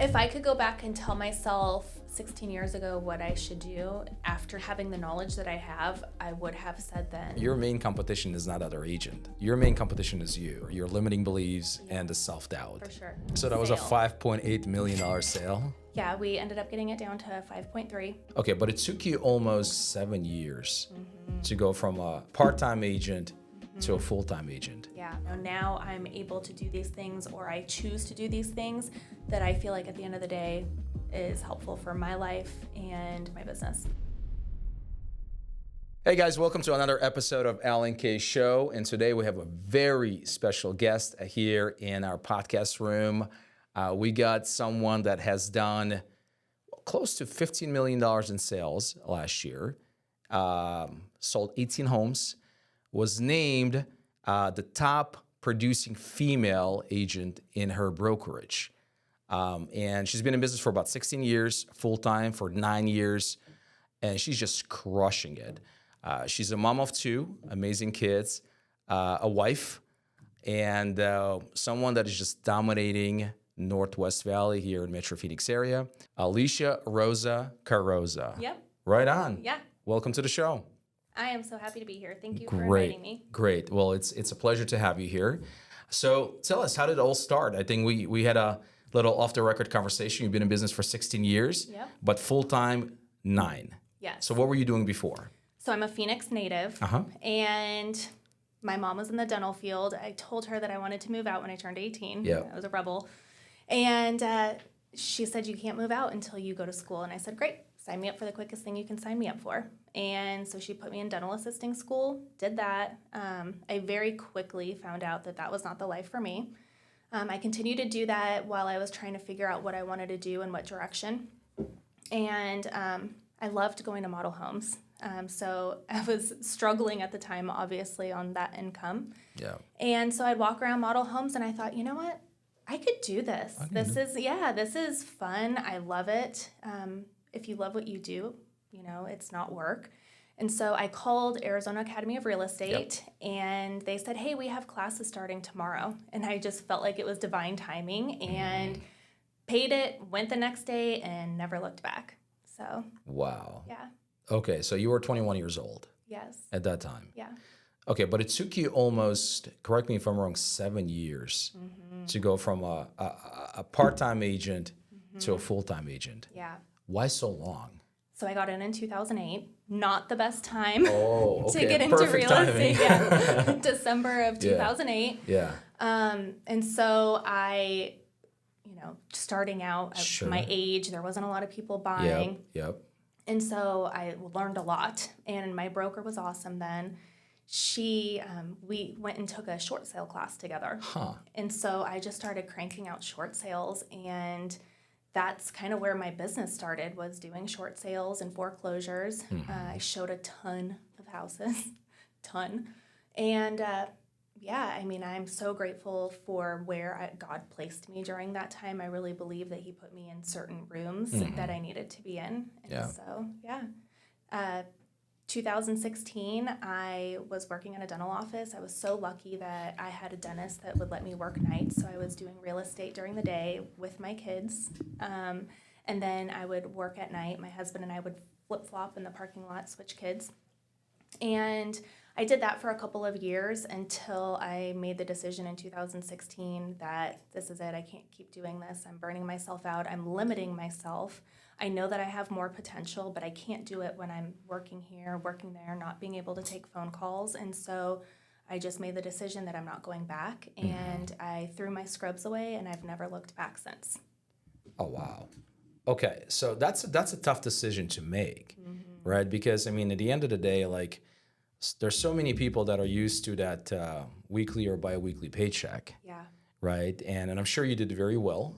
If I could go back and tell myself 16 years ago what I should do after having the knowledge that I have, I would have said then. Your main competition is not other agent. Your main competition is you, your limiting beliefs and the self-doubt. For sure. So that was a Sale. $5.8 million sale. Yeah, we ended up getting it down to 5.3. Okay, but it took you almost 7 years to go from a part-time agent to a full-time agent. Yeah, now I'm able to do these things, or I choose to do these things that I feel like at the end of the day is helpful for my life and my business. Hey guys, welcome to another episode of Alan Kay Show. And today we have a very special guest here in our podcast room. We got someone that has done close to $15 million in sales last year, sold 18 homes, was named the top producing female agent in her brokerage. And she's been in business for about 16 years, full-time for 9 years, and she's just crushing it. She's a mom of 2 amazing kids, a wife, and someone that is just dominating Northwest Valley here in Metro Phoenix area. Alicia Rosa Carroza. Yep. Right on. Yeah. Welcome to the show. I am so happy to be here. Thank you for inviting me. Great. Well, it's a pleasure to have you here. So tell us, how did it all start? I think we had a little off-the-record conversation. You've been in business for 16 years, Yep. but full-time 9. Yes. So what were you doing before? So I'm a Phoenix native, and my mom was in the dental field. I told her that I wanted to move out when I turned 18. Yeah. I was a rebel. And she said, you can't move out until you go to school. And I said, great, sign me up for the quickest thing you can sign me up for. And so she put me in dental assisting school, did that. I very quickly found out that that was not the life for me. I continued to do that while I was trying to figure out what I wanted to do and what direction. And I loved going to model homes. So I was struggling at the time, obviously, on that income. Yeah. And so I'd walk around model homes and I thought, you know what? I could do this. This is fun. I love it. If you love what you do, it's not work. And so I called Arizona Academy of Real Estate, and they said, hey, we have classes starting tomorrow. And I just felt like it was divine timing and paid it, went the next day, and never looked back. So, Wow. yeah. Okay, so you were 21 years old Yes. at that time. Yeah. Okay, but it took you almost, correct me if I'm wrong, 7 years to go from a part-time agent to a full-time agent. Yeah. Why so long? So I got in 2008. Not the best time Oh, okay. to get into Perfect real timing. estate. Yeah. December of 2008. Yeah. And so I, starting out at Sure. my age, there wasn't a lot of people buying. Yep. And so I learned a lot. And my broker was awesome then. We went and took a short sale class together. Huh. And so I just started cranking out short sales, and that's kind of where my business started, was doing short sales and foreclosures. I showed a ton of houses, And I'm so grateful for where God placed me during that time. I really believe that he put me in certain rooms that I needed to be in. And Yeah. so, 2016, I was working in a dental office. I was so lucky that I had a dentist that would let me work nights. So I was doing real estate during the day with my kids. And then I would work at night. My husband and I would flip-flop in the parking lot, switch kids. And I did that for a couple of years until I made the decision in 2016 that this is it. I can't keep doing this. I'm burning myself out. I'm limiting myself. I know that I have more potential, but I can't do it when I'm working here, working there, not being able to take phone calls. And so I just made the decision that I'm not going back, and I threw my scrubs away, and I've never looked back since. Oh, wow. Okay, so that's a tough decision to make, right? Because, at the end of the day, there's so many people that are used to that weekly or bi-weekly paycheck, Yeah. right? And I'm sure you did very well,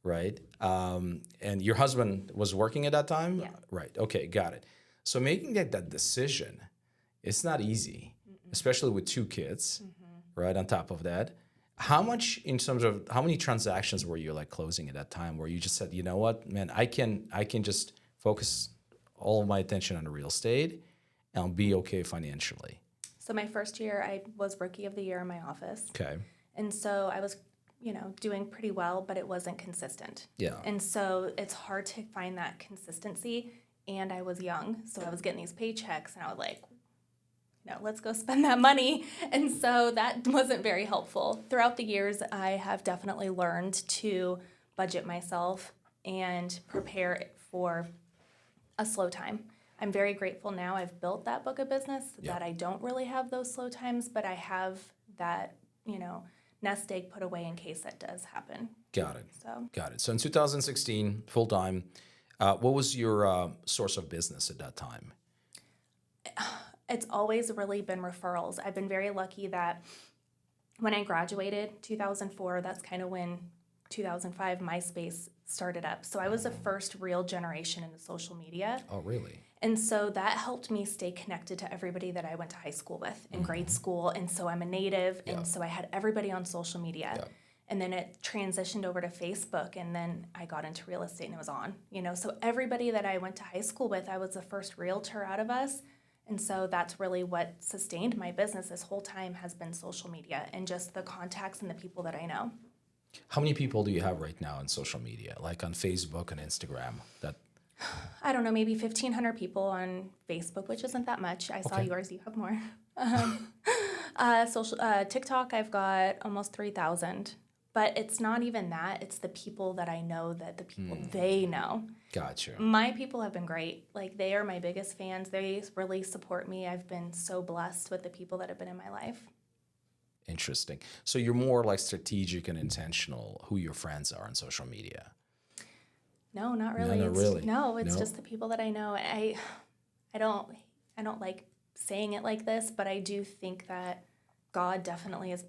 right? And your husband was working at that time? Yeah. Right, okay, got it. So making that decision, it's not easy, especially with 2 kids, right, on top of that. How much, in terms of, how many transactions were you closing at that time where you just said, you know what, man, I can just focus all of my attention on the real estate and I'll be okay financially? So my first year, I was Rookie of the Year in my office. Okay. And so I was doing pretty well, but it wasn't consistent. Yeah. And so it's hard to find that consistency. And I was young, so I was getting these paychecks, and I was like, let's go spend that money. And so that wasn't very helpful. Throughout the years, I have definitely learned to budget myself and prepare for a slow time. I'm very grateful now I've built that book of business that I don't really have those slow times, but I have that, nest egg put away in case that does happen. Got it. So Got it. So in 2016, full time, what was your source of business at that time? it's always really been referrals. I've been very lucky that when I graduated, 2004, that's kind of when 2005 MySpace started up. So I was the first real generation into social media. Oh, really? And so that helped me stay connected to everybody that I went to high school with in grade school. And so I'm a native, and so I had everybody on social media. Yeah. And then it transitioned over to Facebook, and then I got into real estate, and it was on. So everybody that I went to high school with, I was the first realtor out of us. And so that's really what sustained my business this whole time has been social media and just the contacts and the people that I know. How many people do you have right now on social media, like on Facebook and Instagram? I don't know, maybe 1,500 people on Facebook, which isn't that much. I saw yours, you have more. TikTok, I've got almost 3,000. But it's not even that. It's the people that I know, that the people they know. Gotcha. My people have been great. Like, they are my biggest fans. They really support me. I've been so blessed with the people that have been in my life. Interesting. So you're more like strategic and intentional who your friends are on social media. No, not really. No, not really. No, it's No? just the people that I know. I don't like saying it like this, but I do think that God definitely is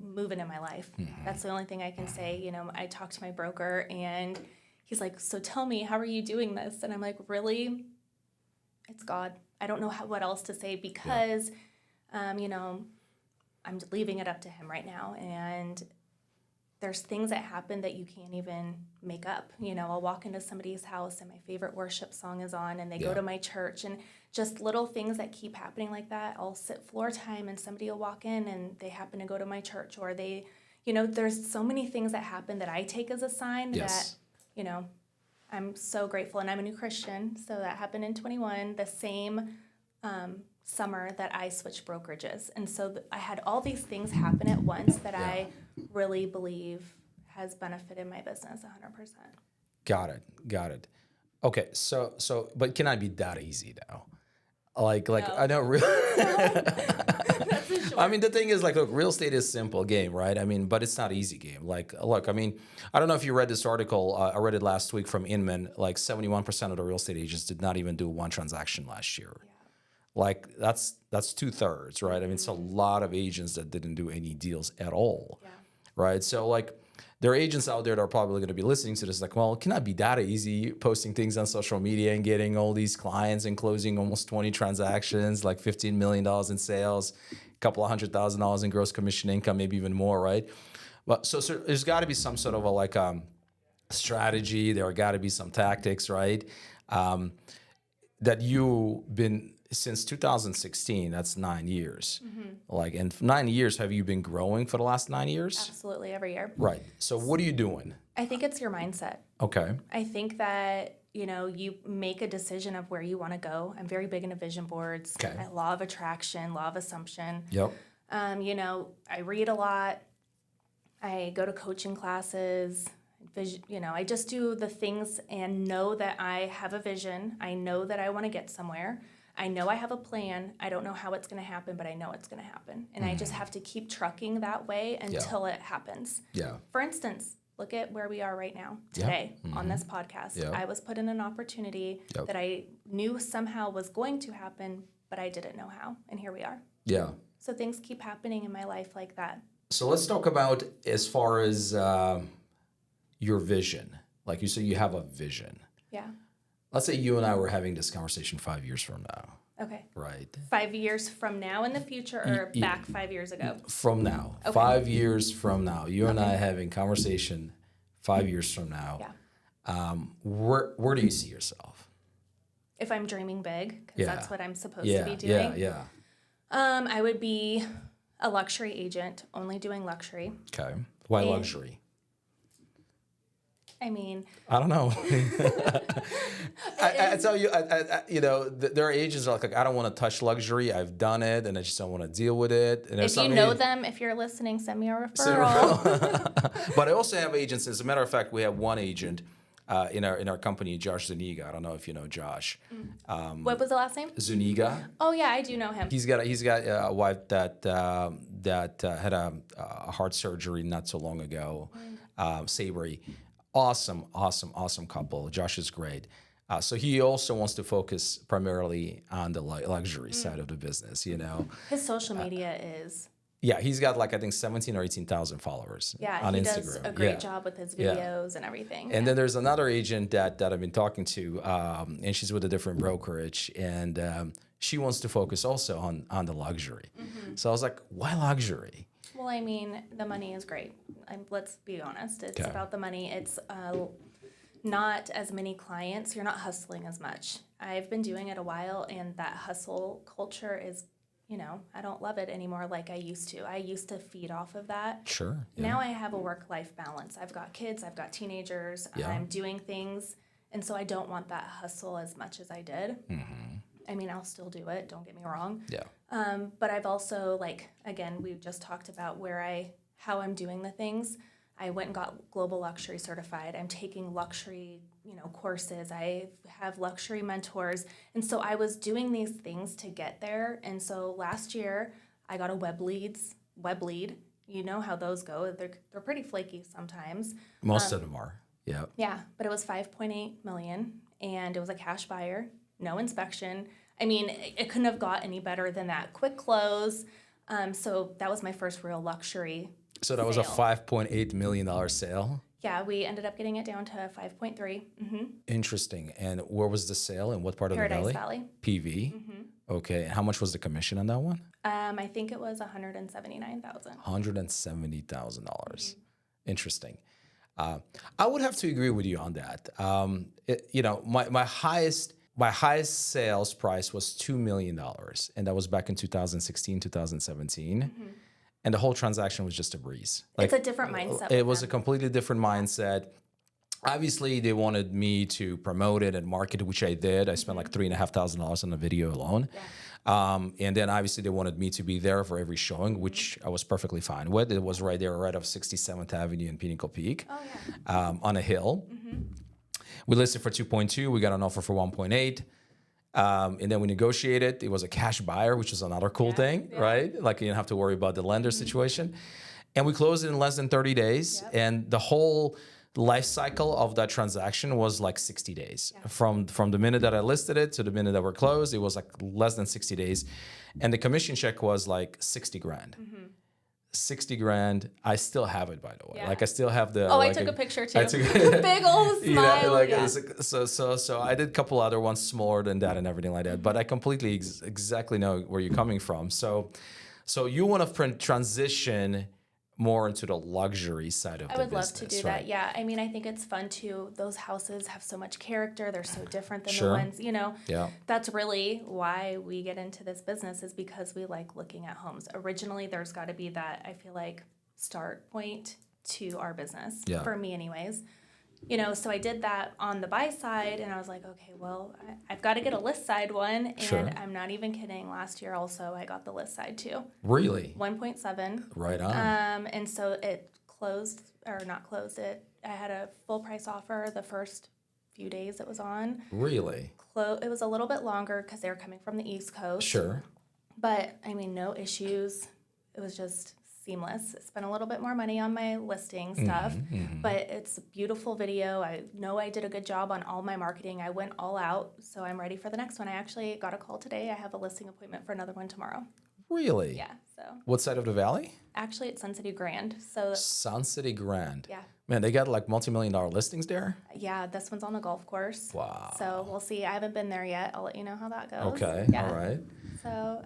moving in my life. That's the only thing I can say. I talked to my broker, and he's like, so tell me, how are you doing this? And I'm like, really? It's God. I don't know what else to say because, I'm leaving it up to him right now. And there's things that happen that you can't even make up. I'll walk into somebody's house and my favorite worship song is on, and they go to my church, and just little things that keep happening like that. I'll sit floor time and somebody will walk in and they happen to go to my church, or they, there's so many things that happen that I take as a sign that, I'm so grateful. And I'm a new Christian, so that happened in 21, the same summer that I switched brokerages. And so I had all these things happen at once that I really believe has benefited my business 100%. Got it. Okay, so but can I be that easy though? Like No. I know really. That's for sure. I mean, the thing is, like, look, real estate is a simple game, right? I mean, but it's not an easy game. Like, look, I mean, I don't know if you read this article. I read it last week from Inman. Like, 71% of the real estate agents did not even do one transaction last year. Yeah. Like, that's 2/3, right? I mean, it's a lot of agents that didn't do any deals at all, right? So, like, there are agents out there that are probably going to be listening to this, like, well, it cannot be that easy posting things on social media and getting all these clients and closing almost 20 transactions, like $15 million in sales, a couple of $100,000 in gross commission income, maybe even more, right? But so there's got to be some sort of a strategy. There got to be some tactics, right? That you've been since 2016. That's 9 years. Like, in 9 years, have you been growing for the last 9 years? Absolutely, every year. Right. So what are you doing? I think it's your mindset. Okay. I think that, you make a decision of where you want to go. I'm very big into vision boards, law of attraction, law of assumption. Yep. I read a lot. I go to coaching classes. I just do the things and know that I have a vision. I know that I want to get somewhere. I know I have a plan. I don't know how it's going to happen, but I know it's going to happen. And I just have to keep trucking that way until it happens. Yeah. For instance, look at where we are right now, today, on this podcast. Yeah. I was put in an opportunity that I knew somehow was going to happen, but I didn't know how. And here we are. Yeah. So things keep happening in my life like that. So let's talk about, as far as your vision. Like you say, you have a vision. Yeah. Let's say you and I were having this conversation 5 years from now. Okay. Right. 5 years from now in the future, or back 5 years ago? From now. Okay. 5 years from now. You and I having conversation 5 years from now. Yeah. Where do you see yourself? If I'm dreaming big, because that's what I'm supposed to be Yeah. doing. I would be a luxury agent, only doing luxury. Okay. Why luxury? I mean, I don't know. I tell you, there are agents that are like, I don't want to touch luxury. I've done it, and I just don't want to deal with it. And there's if you some know agents- them, if you're listening, send me a So- referral. but I also have agents. As a matter of fact, we have one agent in our company, Josh Zuniga. I don't know if you know Josh. What was the last name? Zuniga. Oh yeah, I do know him. He's got a wife that had a heart surgery not so long ago. Sabri, awesome couple. Josh is great. So he also wants to focus primarily on the luxury side of the business. His social media is. Yeah, he's got like I think 17 or 18,000 followers Yeah, on he Instagram. does a great job with his videos and everything. And then there's another agent that I've been talking to, and she's with a different brokerage, and she wants to focus also on the luxury. So I was like, why luxury? Well, I mean, the money is great. Let's be honest. It's Okay. about the money. It's not as many clients. You're not hustling as much. I've been doing it a while, and that hustle culture is, I don't love it anymore like I used to. I used to feed off of that. Sure. Yeah. Now I have a work-life balance. I've got kids. I've got teenagers. Yeah. I'm doing things. And so I don't want that hustle as much as I did. I mean, I'll still do it. Don't get me wrong. Yeah. But I've also, again, we just talked about how I'm doing the things. I went and got Global Luxury certified. I'm taking luxury, courses. I have luxury mentors. And so I was doing these things to get there. And so last year I got a web lead. You know how those go. They're pretty flaky sometimes. Most of them are. Yeah. Yeah, but it was 5.8 million and it was a cash buyer, no inspection. I mean, it couldn't have got any better than that. Quick close. So that was my first real luxury. So that was a sale. $5.8 million sale. Yeah, we ended up getting it down to 5.3. Mm-hmm. Interesting. And where was the sale? In what part of the Paradise valley? Valley. PV. Okay. And how much was the commission on that one? I think it was $179,000. $170,000. Interesting. I would have to agree with you on that. My highest sales price was $2 million, and that was back in 2016, 2017. And the whole transaction was just a breeze. It's a different mindset. It was a completely different mindset. Obviously, they wanted me to promote it and market it, which I did. I spent like $3,500 on the video alone. And then obviously they wanted me to be there for every showing, which I was perfectly fine with. It was right there, right off 67th Avenue in Pinnacle Peak, on a hill. We listed for 2.2. We got an offer for 1.8. And then we negotiated. It was a cash buyer, which is another cool thing, right? Like you don't have to worry about the lender situation. And we closed it in less than 30 days. And the whole life cycle of that transaction was like 60 days. From the minute that I listed it to the minute that we're closed, it was like less than 60 days. And the commission check was like 60 grand. 60 grand. I still have it, by the way. Yeah. Like I still have the. I took a picture too. I took Big old smile. So I did a couple other ones smaller than that and everything like that. But I completely exactly know where you're coming from. So you want to transition more into the luxury side of the business. I would love to do right? that. Yeah. I mean, I think it's fun too. Those houses have so much character. They're so different than Sure. the ones, Yeah. That's really why we get into this business, is because we like looking at homes. Originally, there's got to be that, I feel like, start point to our business. Yeah. For me anyways. So I did that on the buy side, and I was like, okay, well, I've got to get a list side one. And Sure. I'm not even kidding. Last year also, I got the list side too. Really? 1.7. Right on. And so it closed, or not closed it. I had a full price offer the first few days it was on. Really? It was a little bit longer because they were coming from the East Coast. Sure. But I mean, no issues. It was just seamless. Spent a little bit more money on my listing stuff, but it's a beautiful video. I know I did a good job on all my marketing. I went all out, so I'm ready for the next one. I actually got a call today. I have a listing appointment for another one tomorrow. Really? Yeah, so What side of the valley? actually it's Sun City Grand. So Sun City Grand. yeah. Man, they got like multi-million-dollar listings there? Yeah, this one's on the golf course. Wow. So we'll see. I haven't been there yet. I'll let you know how that goes. Okay. Yeah. All right. So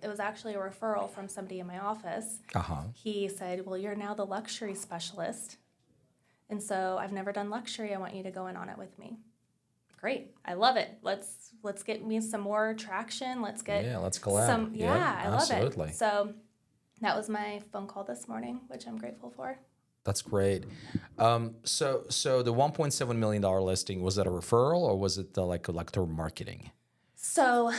it was actually a referral from somebody in my office. Uh-huh. He said, well, you're now the luxury specialist. And so I've never done luxury. I want you to go in on it with me. Great. I love it. Let's get me some more traction. Let's get Let's collab. I love absolutely. it. So that was my phone call this morning, which I'm grateful for. That's great. So the $1.7 million listing, was that a referral or was it like through marketing? So,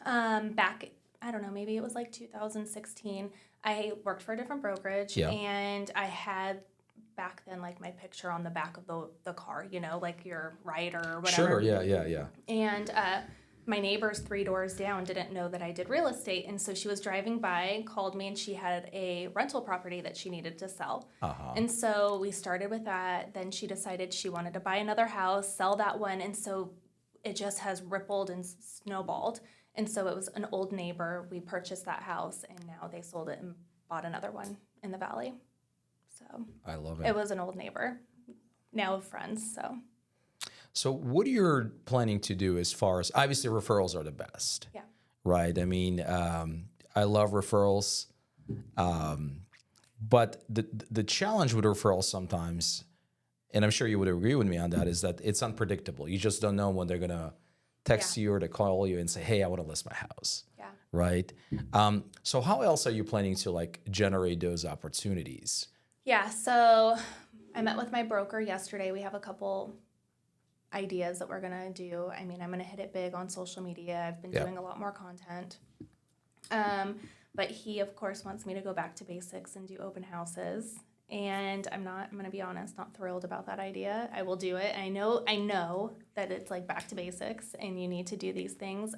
back, I don't know, maybe it was like 2016, I worked for a different brokerage, Yeah. and I had back then like my picture on the back of the car, like your rider or whatever. Sure. Yeah. And my neighbors 3 doors down didn't know that I did real estate. And so she was driving by, called me, and she had a rental property that she needed to sell. And so we started with that. Then she decided she wanted to buy another house, sell that one. And so it just has rippled and snowballed. And so it was an old neighbor. We purchased that house, and now they sold it and bought another one in the valley. So I love it it. was an old neighbor, now friends. So what are you planning to do as far as, obviously referrals are the best, Yeah. right? I mean, I love referrals, but the challenge with referrals sometimes, and I'm sure you would agree with me on that, is that it's unpredictable. You just don't know when they're gonna text you or to call you and say, "Hey, I want to list my house." Yeah. Right. So how else are you planning to like generate those opportunities? Yeah, so I met with my broker yesterday. We have a couple ideas that we're gonna do. I mean, I'm gonna hit it big on social media. I've been doing a lot more content. But he, of course, wants me to go back to basics and do open houses. And I'm gonna be honest, not thrilled about that idea. I will do it. I know that it's like back to basics and you need to do these things.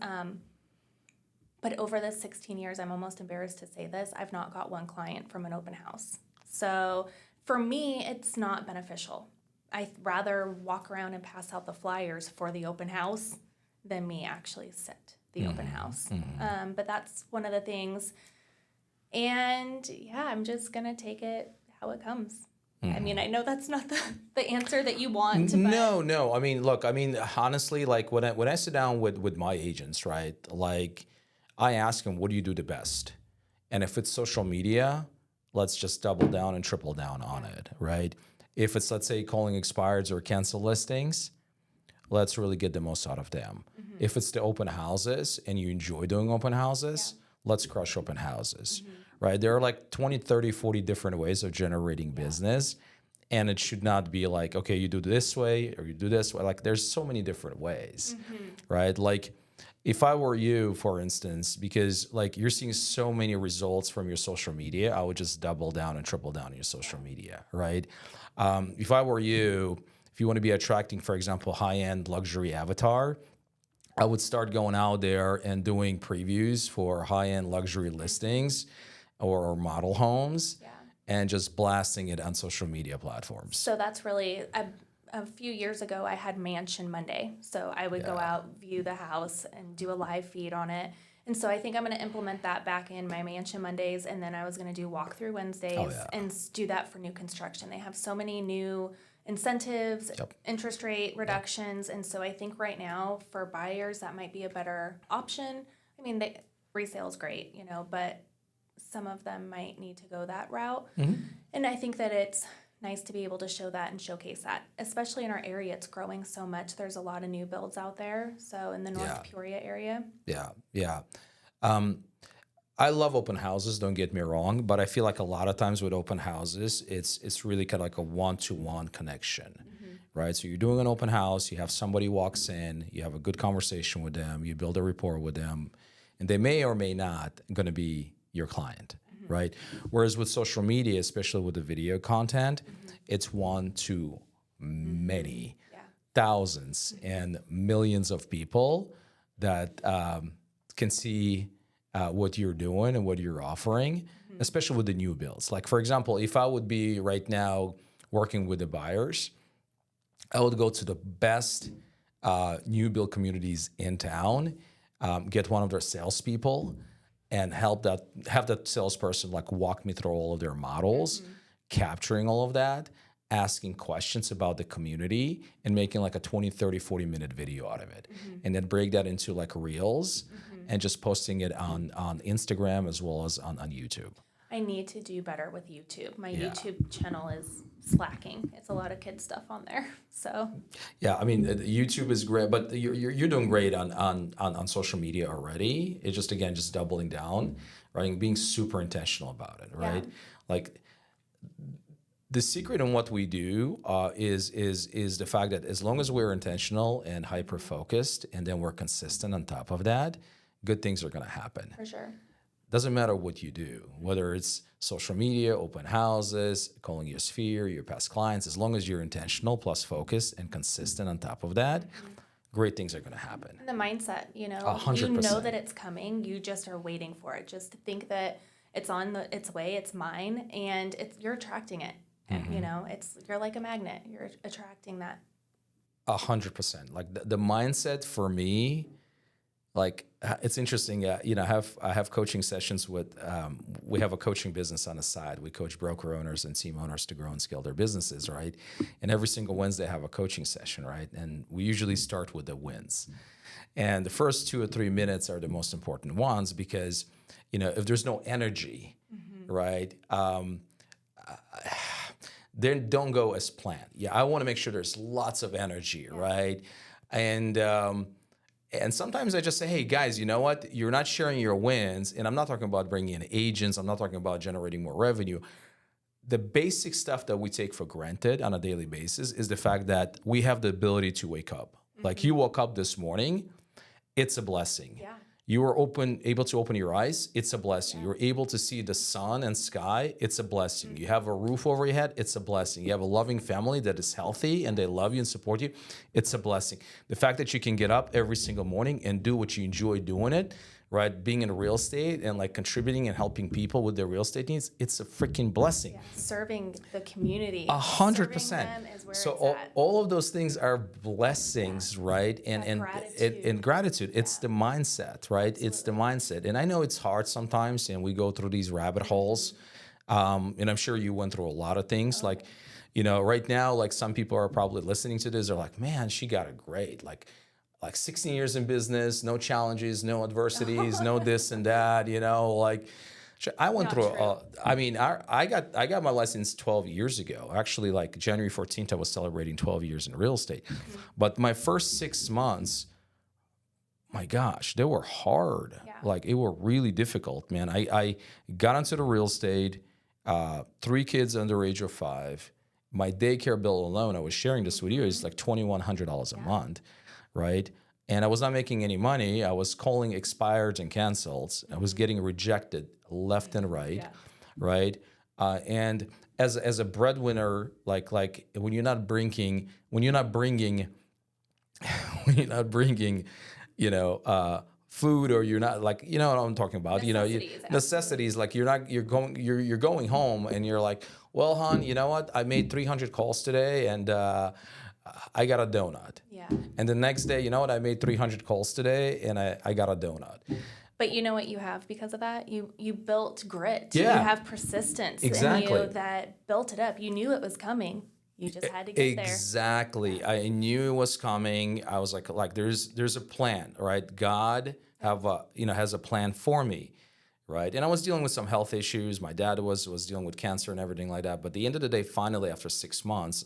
But over the 16 years, I'm almost embarrassed to say this, I've not got one client from an open house. So for me, it's not beneficial. I'd rather walk around and pass out the flyers for the open house than me actually sit the open house. But that's one of the things. And yeah, I'm just going to take it how it comes. I mean, I know that's not the answer that you want. But No. I mean, look, honestly, like when I sit down with my agents, right? Like I ask them, what do you do the best? And if it's social media, let's just double down and triple down on it, right? If it's, let's say, calling expireds or cancel listings, let's really get the most out of them. If it's the open houses and you enjoy doing open houses, let's crush open houses, right? There are like 20, 30, 40 different ways of generating business. And it should not be like, okay, you do this way or you do this way. Like there's so many different ways, right? Like if I were you, for instance, because like you're seeing so many results from your social media, I would just double down and triple down on your social media, right? If I were you, if you want to be attracting, for example, high-end luxury avatar, I would start going out there and doing previews for high-end luxury listings or model homes and just blasting it on social media platforms. So that's really, a few years ago, I had Mansion Monday. So I would go out, view the house, and do a live feed on it. And so I think I'm going to implement that back in my Mansion Mondays. And then I was going to do walkthrough Wednesdays and do that for new construction. They have so many new incentives, interest rate reductions. And so I think right now for buyers, that might be a better option. I mean, resale is great, but some of them might need to go that route. And I think that it's nice to be able to show that and showcase that, especially in our area. It's growing so much. There's a lot of new builds out there. So in the North Peoria area. Yeah. I love open houses, don't get me wrong, but I feel like a lot of times with open houses, it's really kind of like a one-to-one connection, right? So you're doing an open house, you have somebody walks in, you have a good conversation with them, you build a rapport with them, and they may or may not going to be your client, right? Whereas with social media, especially with the video content, it's one to many, thousands and millions of people that can see what you're doing and what you're offering, especially with the new builds. Like, for example, if I would be right now working with the buyers, I would go to the best new build communities in town, get one of their salespeople, and have that salesperson like walk me through all of their models, capturing all of that, asking questions about the community, and making like a 20, 30, 40-minute video out of it. And then break that into like reels and just posting it on Instagram as well as on YouTube. I need to do better with YouTube. My YouTube channel is slacking. It's a lot of kid stuff on there. So yeah, I mean, YouTube is great, but you're doing great on social media already. It's just, again, just doubling down, right? And being super intentional about it, right? Like The secret in what we do is the fact that as long as we're intentional and hyper focused, and then we're consistent on top of that, good things are going to happen. For sure. Doesn't matter what you do, whether it's social media, open houses, calling your sphere, your past clients. As long as you're intentional plus focused and consistent on top of that, great things are going to happen. And the mindset, you know, 100%. you know that it's coming. You just are waiting for it. Just think that it's on its way. It's mine, and you're attracting it. You know, you're like a magnet. You're attracting that. 100%. Like the mindset for me, like it's interesting. You know, I have coaching sessions with. We have a coaching business on the side. We coach broker owners and team owners to grow and scale their businesses, right? And every single Wednesday, I have a coaching session, right? And we usually start with the wins, and the first 2 or 3 minutes are the most important ones because, you know, if there's no energy, right? Then don't go as planned. Yeah, I want to make sure there's lots of energy, right? And sometimes I just say, hey guys, you know what? You're not sharing your wins, and I'm not talking about bringing in agents. I'm not talking about generating more revenue. The basic stuff that we take for granted on a daily basis is the fact that we have the ability to wake up. Like you woke up this morning, it's a blessing. Yeah. You were able to open your eyes, it's a blessing. You're able to see the sun and sky, it's a blessing. You have a roof over your head, it's a blessing. You have a loving family that is healthy and they love you and support you, it's a blessing. The fact that you can get up every single morning and do what you enjoy doing it, right? Being in real estate and like contributing and helping people with their real estate needs, it's a freaking blessing. Yeah. Serving the community. 100%. Serving them is where So it's at. all of those things are blessings, right? And gratitude. gratitude. It's the mindset, right? It's the mindset. And I know it's hard sometimes, and we go through these rabbit holes. And I'm sure you went through a lot of things. Like, you know, right now, like some people are probably listening to this. They're like, man, she got it great. Like 16 years in business, no challenges, no adversities, no this and that, you know, like I went Not through, true. I mean, I got my license 12 years ago. Actually, like January 14th, I was celebrating 12 years in real estate. But my first 6 months, my gosh, they were hard. Yeah. Like it were really difficult, man. I got into the real estate, 3 kids under age of 5. My daycare bill alone, I was sharing this with you, is like $2,100 a month, right? And I was not making any money. I was calling expired and canceled. I was getting rejected left and right, right? And as a breadwinner, like when you're not bringing, you know, food, or you're not like, you know what I'm talking about, necessities, like you're going home and you're like, well, hon, you know what? I made 300 calls today and I got a donut. Yeah. And the next day, you know what? I made 300 calls today and I got a donut. But you know what you have because of that? You built grit. Yeah. You have persistence Exactly. in you that built it up. You knew it was coming. You just had to get there. Exactly. I knew it was coming. I was like there's a plan, right? God has a plan for me, right? And I was dealing with some health issues. My dad was dealing with cancer and everything like that. But at the end of the day, finally, after 6 months,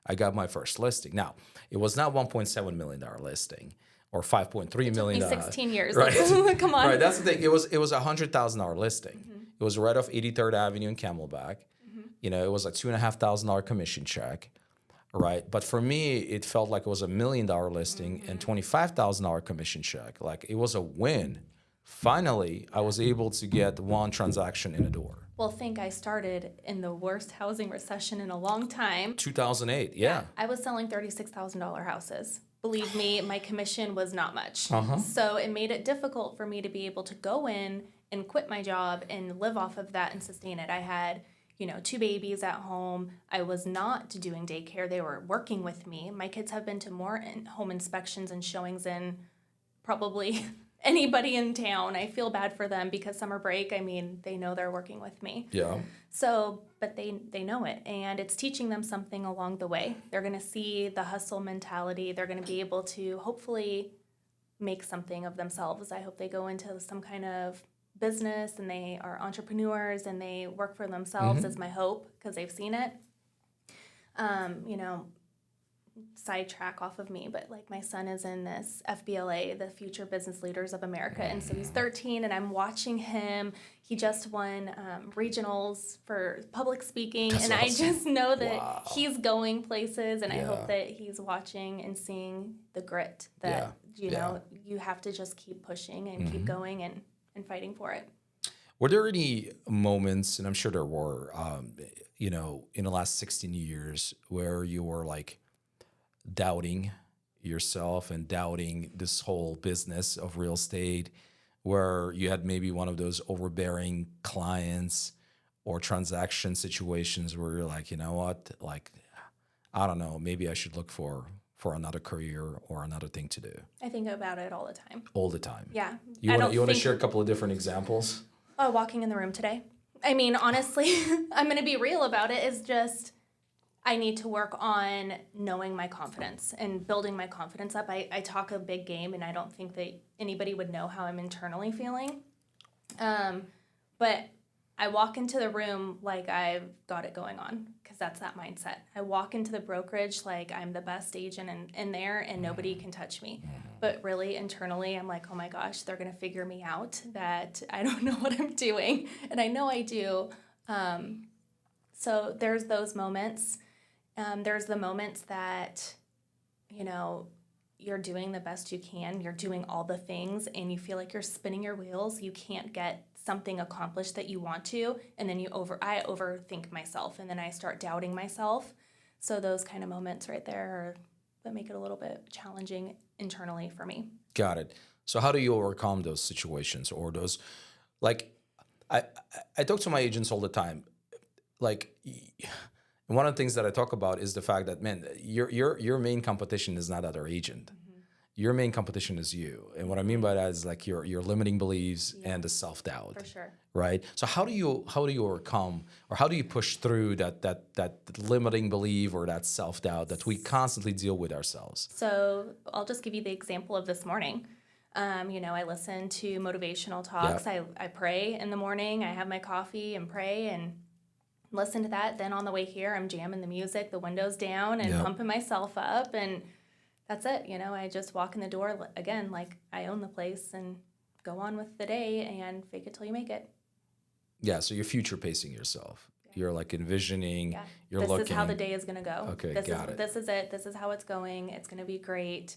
I got my first listing. Now, it was not $1.7 million listing or $5.3 million. 16 years. Right. Come on. Right. That's the thing. It was a $100,000 listing. It was right off 83rd Avenue in Camelback. You know, it was a $2,500 commission check. Right. But for me, it felt like it was $1 million listing and $25,000 commission check. Like it was a win. Finally, I was able to get one transaction in the door. Well, think I started in the worst housing recession in a long time. 2008. Yeah. I was selling $36,000 houses. Believe me, my commission was not much. So it made it difficult for me to be able to go in and quit my job and live off of that and sustain it. I had, 2 babies at home. I was not doing daycare. They were working with me. My kids have been to more home inspections and showings than probably anybody in town. I feel bad for them because summer break, they know they're working with me. Yeah. So, but they know it, and it's teaching them something along the way. They're going to see the hustle mentality. They're going to be able to hopefully make something of themselves. I hope they go into some kind of business and they are entrepreneurs and they work for themselves is my hope because they've seen it. sidetrack off of me, but like my son is in this FBLA, the Future Business Leaders of America, and so he's 13, and I'm watching him. He just won regionals for public speaking, That's and awesome. I just know that Wow. he's going places, and I Yeah. hope that he's watching and seeing the grit that you have to just keep pushing and keep going and fighting for it. Were there any moments, and I'm sure there were, in the last 16 years where you were like doubting yourself and doubting this whole business of real estate, where you had maybe one of those overbearing clients or transaction situations where you're like, you know what, like, I don't know, maybe I should look for another career or another thing to do I think about it all the time. all the time? Yeah. You I want don't to think- share a couple of different examples? Oh, walking in the room today. I mean, honestly, I'm going to be real about it. It's just I need to work on knowing my confidence and building my confidence up. I talk a big game, and I don't think that anybody would know how I'm internally feeling. But I walk into the room like I've got it going on, because that's that mindset. I walk into the brokerage like I'm the best agent in there and nobody can touch me. But really internally, I'm like, oh my gosh, they're going to figure me out, that I don't know what I'm doing. And I know I do. So there's those moments. There's the moments that, you're doing the best you can. You're doing all the things and you feel like you're spinning your wheels. You can't get something accomplished that you want to. And then I overthink myself, and then I start doubting myself. So those kind of moments right there are that make it a little bit challenging internally for me. Got it. So how do you overcome those situations or those, like, I talk to my agents all the time. Like, one of the things that I talk about is the fact that, man, your main competition is not other agent. Your main competition is you. And what I mean by that is like your limiting beliefs and the self-doubt. For sure. Right? So how do you overcome, or how do you push through that limiting belief or that self-doubt that we constantly deal with ourselves? So I'll just give you the example of this morning. I listen to motivational talks. Yeah. I pray in the morning. I have my coffee and pray and listen to that. Then on the way here, I'm jamming the music, the windows down, and Yep. pumping myself up. And that's it. I just walk in the door again, like I own the place, and go on with the day and fake it till you make it. Yeah, so you're future pacing yourself. You're like envisioning, Yeah. you're This looking. is how the day is going to go. Okay, this got is, it. This is it. This is how it's going. It's going to be great.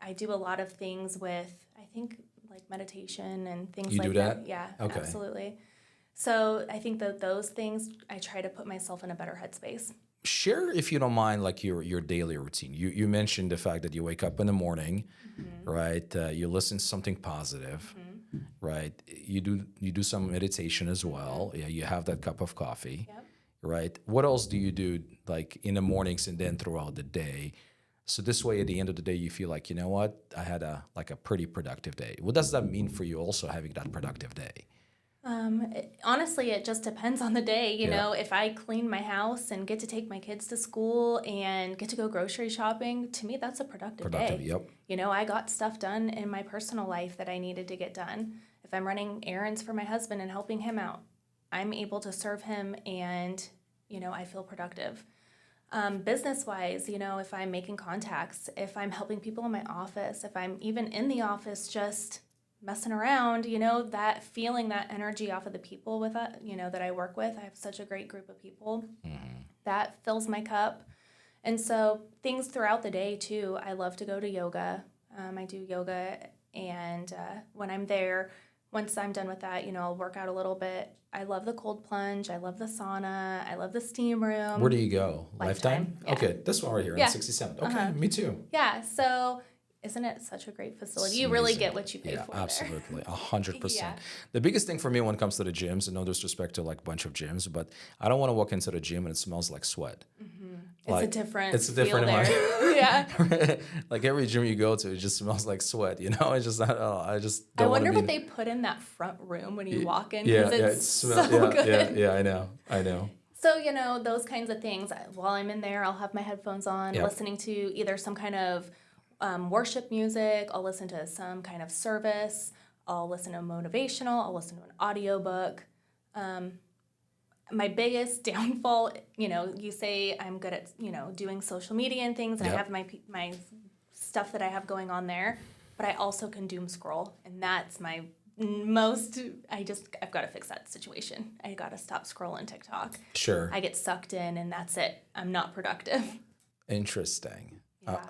I do a lot of things with, I think, like meditation and things You like do that. that? Yeah, Okay. absolutely. So I think that those things, I try to put myself in a better headspace. Share, if you don't mind, like your daily routine. You mentioned the fact that you wake up in the morning, right? You listen to something positive, right? You do some meditation as well. Yeah, you have that cup of coffee, Yep. right? What else do you do, like in the mornings and then throughout the day? So this way, at the end of the day, you feel like, you know what, I had a pretty productive day. What does that mean for you, also having that productive day? Honestly, it just depends on the day. Yeah. If I clean my house and get to take my kids to school and get to go grocery shopping, to me, that's a productive day. Yep. I got stuff done in my personal life that I needed to get done. If I'm running errands for my husband and helping him out, I'm able to serve him, and, I feel productive. Business-wise, if I'm making contacts, if I'm helping people in my office, if I'm even in the office just messing around, that feeling, that energy off of the people with that, that I work with. I have such a great group of people. That fills my cup. And so things throughout the day too. I love to go to yoga. I do yoga, and when I'm there, once I'm done with that, I'll work out a little bit. I love the cold plunge. I love the sauna. I love the steam room. Where do you go? Lifetime, yeah. Okay, this one right here Yeah. on 67. Okay, me too. Yeah, so isn't it such a great facility? You really Amazing. get what you pay Yeah, for there. absolutely, 100%. Yeah. The biggest thing for me when it comes to the gyms, and no disrespect to like a bunch of gyms, but I don't want to walk into the gym and it smells like sweat. Like, It's a different it's a different feel amount. there. Yeah. Like every gym you go to, it just smells like sweat. It's just not. Oh, I just I don't want wonder to what be. they put in that front room when you walk in, Yeah, because yeah, it's it smells. so Yeah, good. yeah, yeah. I know. So, those kinds of things, while I'm in there, I'll have my headphones on, Yep. listening to either some kind of worship music, I'll listen to some kind of service, I'll listen to motivational, I'll listen to an audiobook. my biggest downfall, you say I'm good at, doing social media and things, and I Yep. have my stuff that I have going on there, but I also can doom scroll, and that's my most, I've got to fix that situation. I got to stop scrolling TikTok. Sure. I get sucked in, and that's it. I'm not productive. Interesting. Yeah,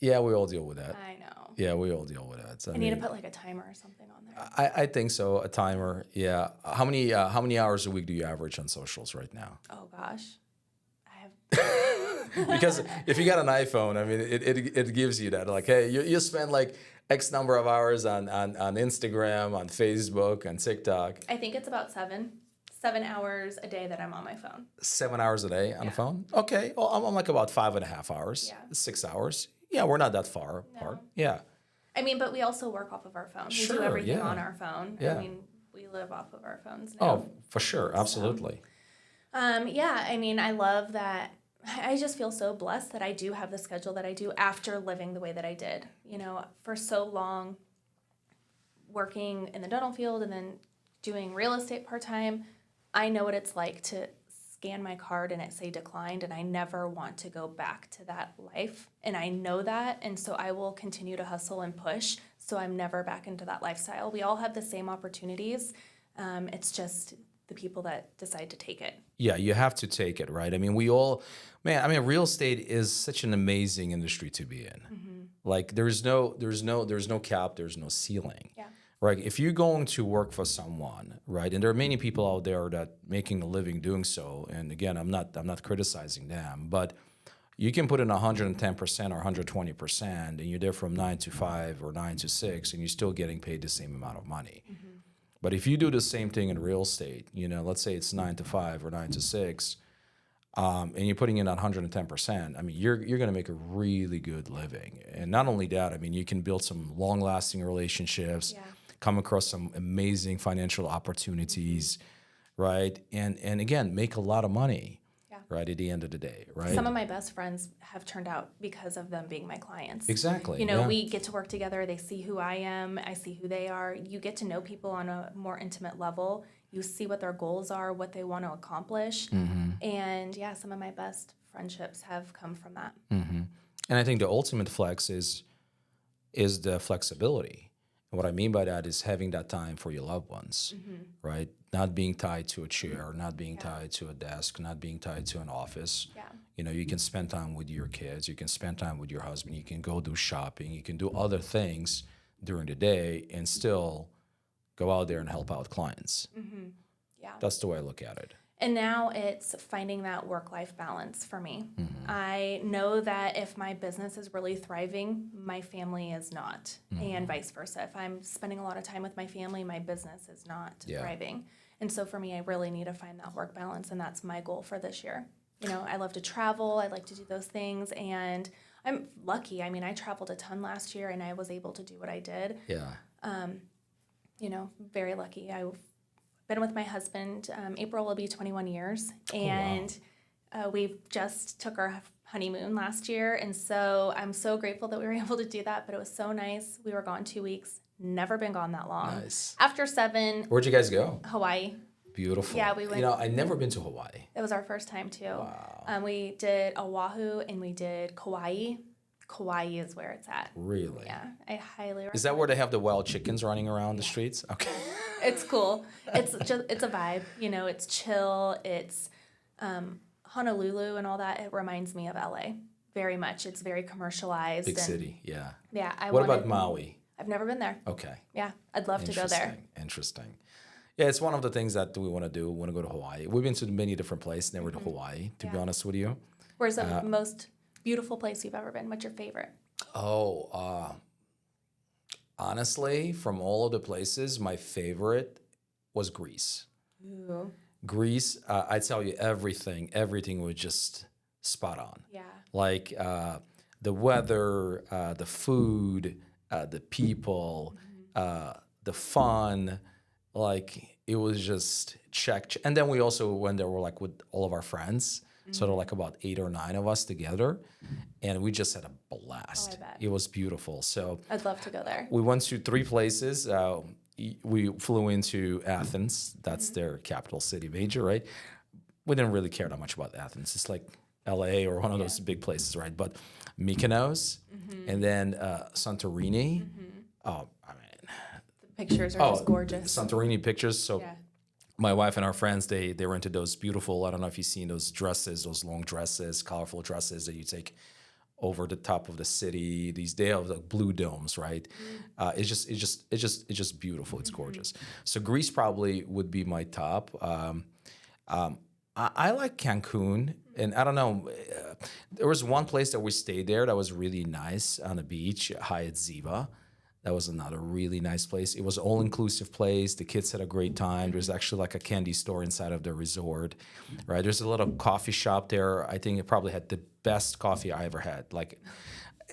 Yeah, we all deal with that. I know. Yeah, we all deal with that. So, I need to put like a timer or something on there. I think so. A timer. Yeah. How many hours a week do you average on socials right now? Oh gosh, I have. Because if you got an iPhone, I mean, it gives you that. Like, hey, you spend like X number of hours on Instagram, on Facebook, on TikTok. I think it's about 7 hours a day that I'm on my phone. 7 hours a day on the Yeah. phone. Okay. Well, I'm like about 5.5 hours. Yeah. 6 hours. Yeah, we're not that far apart. Yeah. I mean, but we also work off of our phone. We Sure, do everything yeah. on our phone. Yeah. I mean, we live off of our phones now. Oh, for sure. Absolutely. Yeah, I mean, I love that. I just feel so blessed that I do have the schedule that I do after living the way that I did. For so long, working in the dental field and then doing real estate part-time, I know what it's like to scan my card and it say declined, and I never want to go back to that life. And I know that, and so I will continue to hustle and push so I'm never back into that lifestyle. We all have the same opportunities. It's just the people that decide to take it. Yeah, you have to take it, right? I mean, real estate is such an amazing industry to be in. Like there's no cap, there's no ceiling. Yeah. Right? If you're going to work for someone, right? And there are many people out there that making a living doing so. And again, I'm not criticizing them, but you can put in 110% or 120%, and you're there from 9 to 5 or 9 to 6, and you're still getting paid the same amount of money. But if you do the same thing in real estate, let's say it's 9 to 5 or 9 to 6, and you're putting in 110%, I mean, you're going to make a really good living. And not only that, I mean, you can build some long-lasting relationships, Yeah. come across some amazing financial opportunities, right? And again, make a lot of money, Yeah. right, at the end of the day, right? Some of my best friends have turned out because of them being my clients. Exactly. You know, we get to work together. They see who I am. I see who they are. You get to know people on a more intimate level. You see what their goals are, what they want to accomplish. And yeah, some of my best friendships have come from that. And I think the ultimate flex is the flexibility. And what I mean by that is having that time for your loved ones, right? Not being tied to a chair, not being tied to a desk, not being tied to an office. Yeah. You can spend time with your kids, you can spend time with your husband, you can go do shopping, you can do other things during the day and still go out there and help out clients. Yeah. That's the way I look at it. And now it's finding that work-life balance for me. I know that if my business is really thriving, my family is not, and vice versa. If I'm spending a lot of time with my family, my business is not thriving. And so for me, I really need to find that work balance, and that's my goal for this year. I love to travel. I like to do those things, and I'm lucky. I mean, I traveled a ton last year, and I was able to do what I did. Yeah. Very lucky. I've been with my husband. April will be 21 years, and we just took our honeymoon last year, and so I'm so grateful that we were able to do that. But it was so nice. We were gone 2 weeks. Never been gone that long. Nice. After 7, Where'd you guys go? Hawaii. Beautiful. Yeah, we went- I've never been to Hawaii. It was our first time too. Wow. We did Oahu and we did Kauai. Kauai is where it's at. Really? Yeah, I highly recommend. Is that where they have the wild chickens running around the streets? Okay. It's cool. It's a vibe. It's chill. It's Honolulu and all that. It reminds me of LA very much. It's very commercialized. Big and, city, yeah. Yeah. What about Maui? I've never been there. Okay. Yeah, I'd love to go there. Interesting. Yeah, it's one of the things that we want to do. We want to go to Hawaii. We've been to many different places, never to Hawaii, to be honest with you. Where's the most beautiful place you've ever been? What's your favorite? Honestly, from all of the places, my favorite was Greece. Ooh. Greece, I tell you, everything was just spot on. Yeah. Like the weather, the food, the people, the fun. Like it was just check. And then we also went there, like with all of our friends. So there were like about 8 or 9 of us together, and we just had a blast. Oh, I bet. It was beautiful. So I'd love to go there. we went to 3 places. we flew into Athens. That's their capital city, major, right? We didn't really care that much about Athens. It's like LA or one of those big places, right? But Mykonos and then Santorini. Oh, I mean, The pictures are just gorgeous. Santorini pictures. So Yeah. my wife and our friends, they were into those beautiful, I don't know if you've seen those dresses, those long dresses, colorful dresses that you take over the top of the city. They have like blue domes, right? It's just beautiful. It's gorgeous. So Greece probably would be my top. I like Cancun, and I don't know. There was one place that we stayed there that was really nice on the beach, Hyatt Ziva. That was another really nice place. It was an all-inclusive place. The kids had a great time. There's actually like a candy store inside of the resort, right? There's a little coffee shop there. I think it probably had the best coffee I ever had, like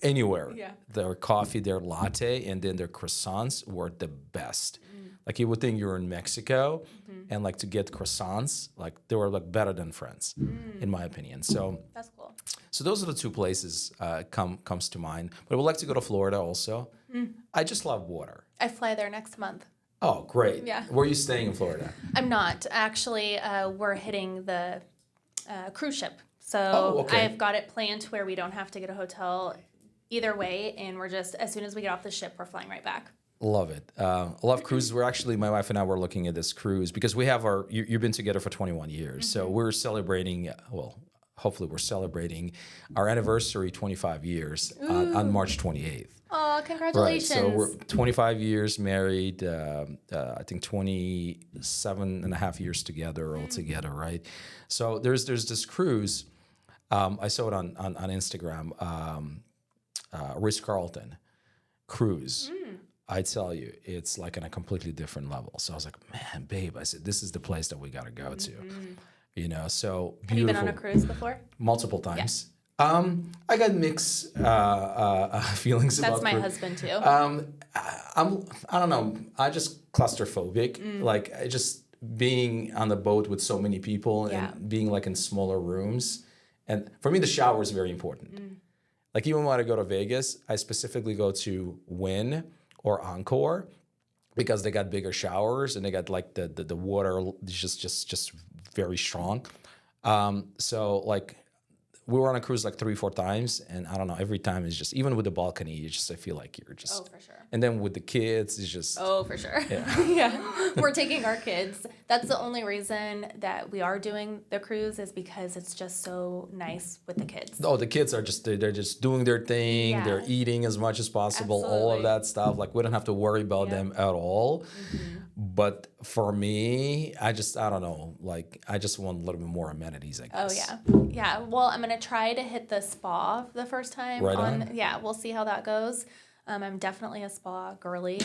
anywhere. Yeah. Their coffee, their latte, and then their croissants were the best. Like you would think you were in Mexico, and like to get croissants, like they were like better than friends, in my opinion. So That's cool. those are the two places comes to mind. But I would like to go to Florida also. I just love water. I fly there next month. Oh, great. Yeah. Where are you staying in Florida? I'm not. Actually, we're hitting the cruise ship. So Oh, okay. I've got it planned to where we don't have to get a hotel either way. And we're just, as soon as we get off the ship, we're flying right back. Love it. I love cruises. We're actually, my wife and I were looking at this cruise because we have you've been together for 21 years. So we're celebrating, well, hopefully we're celebrating our anniversary 25 years on March 28th. Oh, Right. congratulations. So we're 25 years married, I think 27 and a half years together altogether, right? So there's this cruise. I saw it on Instagram, Ritz-Carlton cruise. I tell you, it's like on a completely different level. So I was like, man, babe, I said, this is the place that we got to go to. You know, so beautiful. Have you been on a cruise before? Multiple times. I got mixed feelings about That's my cruise. husband too. I don't know. I just claustrophobic. Like I just being on the boat with so many people and being like in smaller rooms. And for me, the shower is very important. Like even when I go to Vegas, I specifically go to Wynn or Encore because they got bigger showers and they got like the water just very strong. So like we were on a cruise like 3-4 times, and I don't know, every time is just, even with the balcony, I feel like you're just. Oh, for sure. And then with the kids, it's just. Oh, for sure. Yeah. Yeah. We're taking our kids. That's the only reason that we are doing the cruise is because it's just so nice with the kids. Oh, the kids are just, they're just doing their thing. Yeah. They're eating as much as possible, all of Absolutely. that stuff. Like we don't have to worry about them at all. But for me, I don't know, like I just want a little bit more amenities, I Oh, guess. yeah. Yeah. Well, I'm going to try to hit the spa the first time. Right on. Yeah, we'll see how that goes. I'm definitely a spa girly,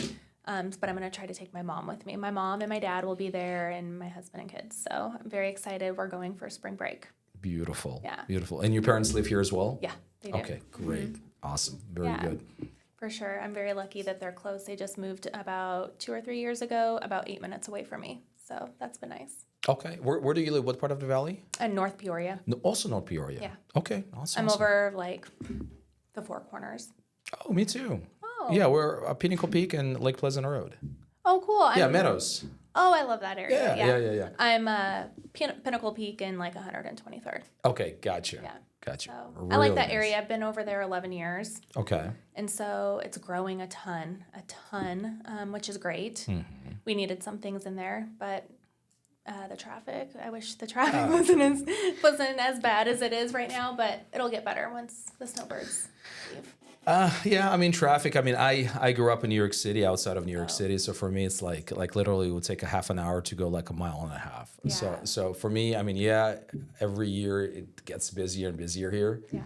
but I'm going to try to take my mom with me. My mom and my dad will be there, and my husband and kids. So I'm very excited. We're going for spring break. Beautiful. Yeah. Beautiful. And your parents live here as well? Yeah, they do. Okay, great. Awesome. Very Yeah. good. For sure. I'm very lucky that they're close. They just moved about 2 or 3 years ago, about 8 minutes away from me. So that's been nice. Okay. Where do you live? What part of the valley? And North Peoria. No, also North Peoria. Yeah. Okay. Awesome. I'm awesome. over like the Four Corners. Oh, me too. Oh. Yeah, we're Pinnacle Peak and Lake Pleasant Road. Oh, cool. Yeah, Meadows. Oh, I love that area. Yeah. I'm Pinnacle Peak in like 123rd. Okay, gotcha. Yeah. Gotcha. So I like Really that nice. area. I've been over there 11 years. Okay. And so it's growing a ton, which is great. Mm-hmm. We needed some things in there, but the traffic, I wish the traffic wasn't as bad as it is right now, but it'll get better once the snowbirds leave. Yeah, I mean traffic. I mean, I grew up in New York City, outside of New York City, so for me it's like literally it would take a half an hour to go like a mile and a half. Yeah. So for me, I mean, yeah, every year it gets busier and busier here. Yeah.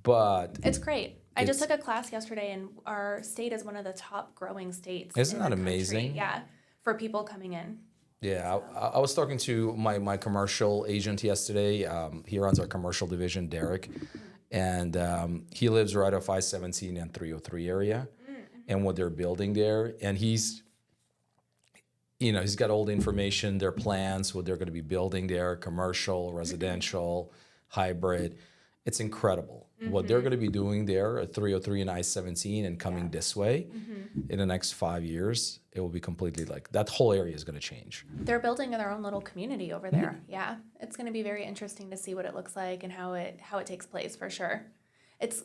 But It's great. I just It's- took a class yesterday, and our state is one of the top growing states. Isn't in that the country. amazing? Yeah, for people coming in. yeah, I was talking to my commercial agent yesterday. He runs our commercial division, Derek, and he lives right off I-17 and 303 area, and what they're building there. And he's got all the information, their plans, what they're going to be building there, commercial, residential, hybrid. It's incredible what they're going to be doing there at 303 and I-17 and coming this way in the next 5 years. It will be completely like that whole area is going to change. They're building their own little community over there. Yeah, it's going to be very interesting to see what it looks like and how it takes place for sure. It's,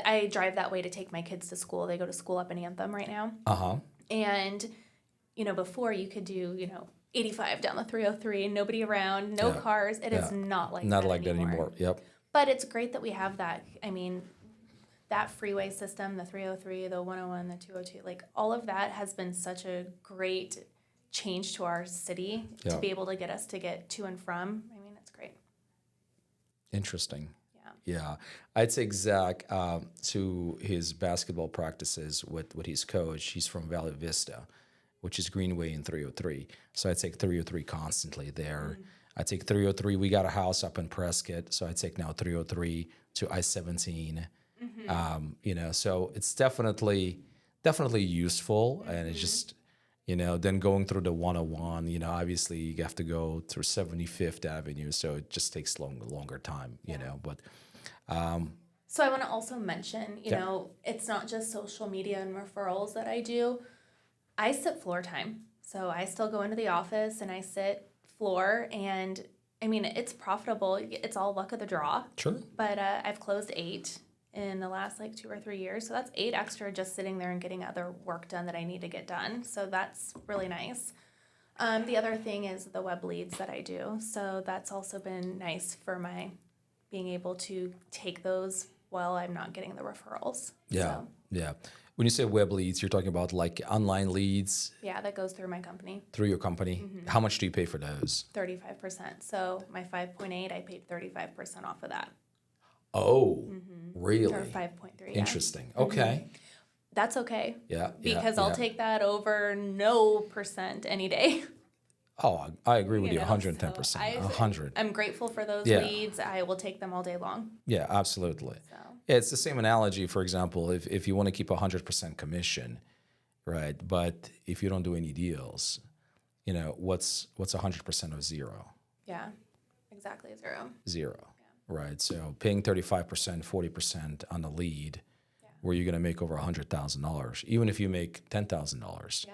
I drive that way to take my kids to school. They go to school up in Anthem right now. And, before you could do, 85 down the 303, nobody around, no cars. It is not like Not that like anymore. that anymore. Yep. But it's great that we have that. I mean, that freeway system, the 303, the 101, the 202, like all of that has been such a great change to our city to be able to get us to get to and from. I mean, it's great. Interesting. Yeah. Yeah. I'd take Zach to his basketball practices with his coach. He's from Valley Vista, which is Greenway in 303. So I take 303 constantly there. I take 303. We got a house up in Prescott, so I take now 303 to I-17. So it's definitely useful, and it's just then going through the 101. Obviously you have to go through 75th Avenue, so it just takes longer time. But So I want to also mention, it's not just social media and referrals that I do. I sit floor time. So I still go into the office and I sit floor, and I mean, it's profitable. It's all luck of the draw. Sure. But I've closed 8 in the last 2 or 3 years. So that's 8 extra just sitting there and getting other work done that I need to get done. So that's really nice. The other thing is the web leads that I do. So that's also been nice for my being able to take those while I'm not getting the referrals. Yeah. So, Yeah. When you say web leads, you're talking about like online leads yeah, that goes through my company. through your company. How much do you pay for those? 35%. So my 5.8, I paid 35% off of that. Oh, really? Or 5.3. Interesting. Okay. That's okay. Yeah. Because I'll take that over no percent any day. Oh, I agree with you know, 110%. so 100. I'm grateful for those Yeah. leads. I will take them all day long. Yeah, absolutely. So. Yeah, it's the same analogy. For example, if you want to keep 100% commission, right? But if you don't do any deals, what's 100% of zero? Yeah, exactly 0. Zero, right? So paying 35%, 40% on the lead, where you're going to make over $100,000, even if you make $10,000,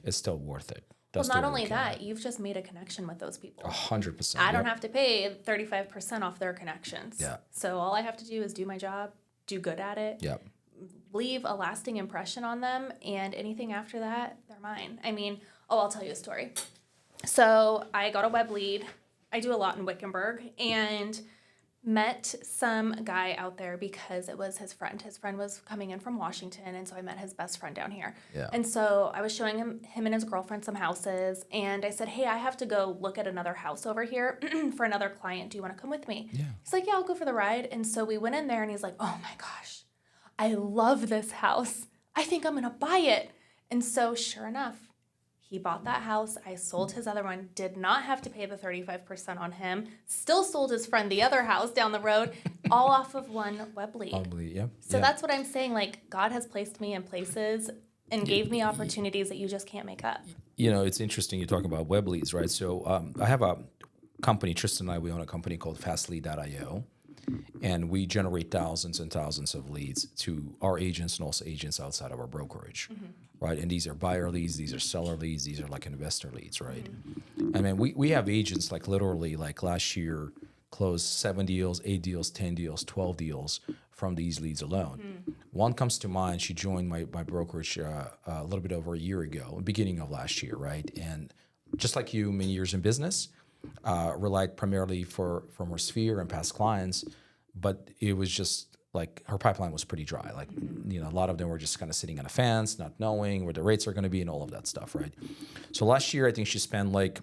it's still worth it. Well, not only that, you've just made a connection with those people. 100%. I don't have to pay 35% off their connections. Yeah. So all I have to do is do my job, do good at it, Yep. leave a lasting impression on them, and anything after that, they're mine. I mean, I'll tell you a story. So I got a web lead. I do a lot in Wickenburg, and met some guy out there because it was his friend. His friend was coming in from Washington, and so I met his best friend down here. Yeah. And so I was showing him and his girlfriend some houses, and I said, hey, I have to go look at another house over here for another client. Do you want to come with me? Yeah. He's like, yeah, I'll go for the ride. And so we went in there, and he's like, oh my gosh, I love this house. I think I'm going to buy it. And so sure enough, he bought that house. I sold his other one, did not have to pay the 35% on him, still sold his friend the other house down the road, all off of one web lead. Yeah. So that's what I'm saying. Like, God has placed me in places and gave me opportunities that you just can't make up. It's interesting you talk about web leads, right? So I have a company, Tristan and I, we own a company called Fastlead.io, and we generate thousands and thousands of leads to our agents and also agents outside of our brokerage, right? And these are buyer leads, these are seller leads, these are like investor leads, right? I mean, we have agents like literally like last year closed 7 deals, 8 deals, 10 deals, 12 deals from these leads alone. One comes to mind. She joined my brokerage a little bit over a year ago, beginning of last year, right? And just like you, many years in business, relied primarily from her sphere and past clients, but it was just like her pipeline was pretty dry. Like, a lot of them were just kind of sitting on a fence, not knowing where the rates are going to be and all of that stuff, right? So last year, I think she spent like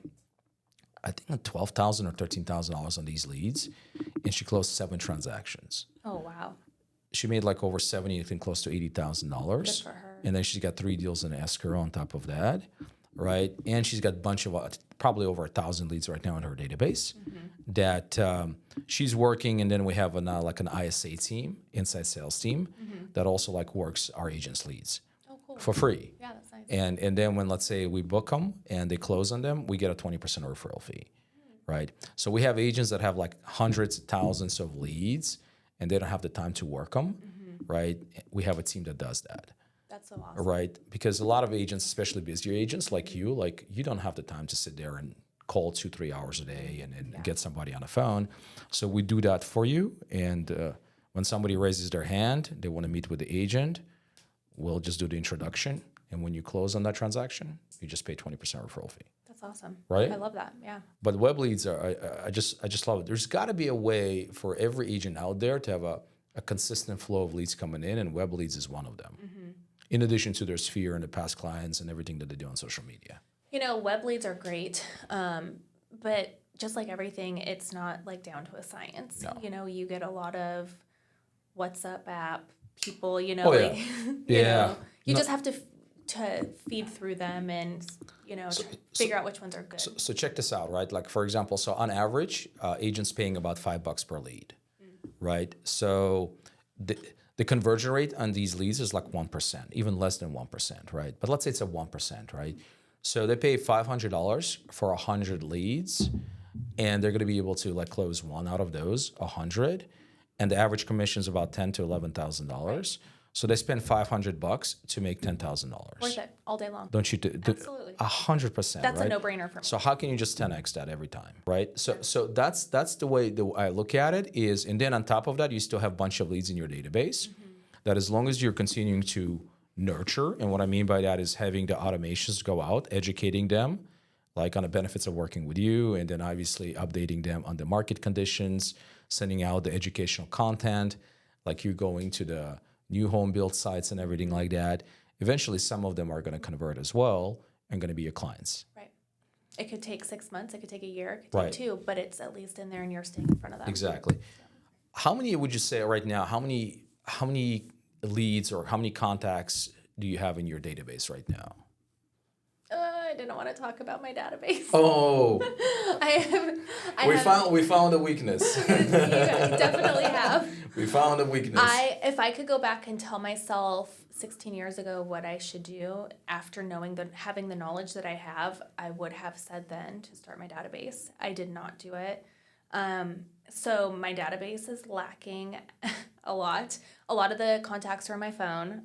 $12,000 or $13,000 on these leads, and she closed 7 transactions. Oh, wow. She made like over 70, I think close to $80,000. Good for her. And then she's got 3 deals in escrow on top of that, right? And she's got a bunch of probably over 1,000 leads right now in her database that she's working. And then we have an ISA team, inside sales team, that also like works our agents' leads for free. Yeah, that's nice. And then when, let's say, we book them and they close on them, we get a 20% referral fee, right? So we have agents that have like hundreds of thousands of leads and they don't have the time to work them, right? We have a team that does that. That's so awesome. Right, because a lot of agents, especially busier agents like you don't have the time to sit there and call 2-3 hours a day and get somebody on the phone. So we do that for you. And when somebody raises their hand, they want to meet with the agent, we'll just do the introduction. And when you close on that transaction, you just pay 20% referral fee. That's awesome. Right? I love that. Yeah. But web leads are, I just love it. There's got to be a way for every agent out there to have a consistent flow of leads coming in, and web leads is one of them. In addition to their sphere and the past clients and everything that they do on social media. Web leads are great, but just like everything, it's not like down to a science. No. You get a lot of WhatsApp app people, Oh, yeah. like, Yeah. you No. just have to feed through them and, figure out which ones are good. So check this out, right? Like for example, so on average, agents paying about $5 per lead, right? So the conversion rate on these leads is like 1%, even less than 1%, right? But let's say it's a 1%, right? So they pay $500 for 100 leads, and they're going to be able to like close one out of those 100, and the average commission is about $10,000 to $11,000. So they spend $500 to make $10,000. Worth it all day long. Don't you? Absolutely. 100%. That's right? a no-brainer for me. So how can you just 10x that every time, right? So that's the way I look at it is, and then on top of that, you still have a bunch of leads in your database. That as long as you're continuing to nurture, and what I mean by that is having the automations go out, educating them, like on the benefits of working with you, and then obviously updating them on the market conditions, sending out the educational content, like you're going to the new home build sites and everything like that. Eventually, some of them are going to convert as well and going to be your clients. Right. It could take 6 months. It could take a year. It could Right. take 2, but it's at least in there and you're staying in front of them. Exactly. How many would you say right now? How many leads or how many contacts do you have in your database right now? I didn't want to talk about my database. Oh, I we found a weakness. you definitely have. We found a weakness. If I could go back and tell myself 16 years ago what I should do after having the knowledge that I have, I would have said then to start my database. I did not do it. So my database is lacking a lot. A lot of the contacts are on my phone,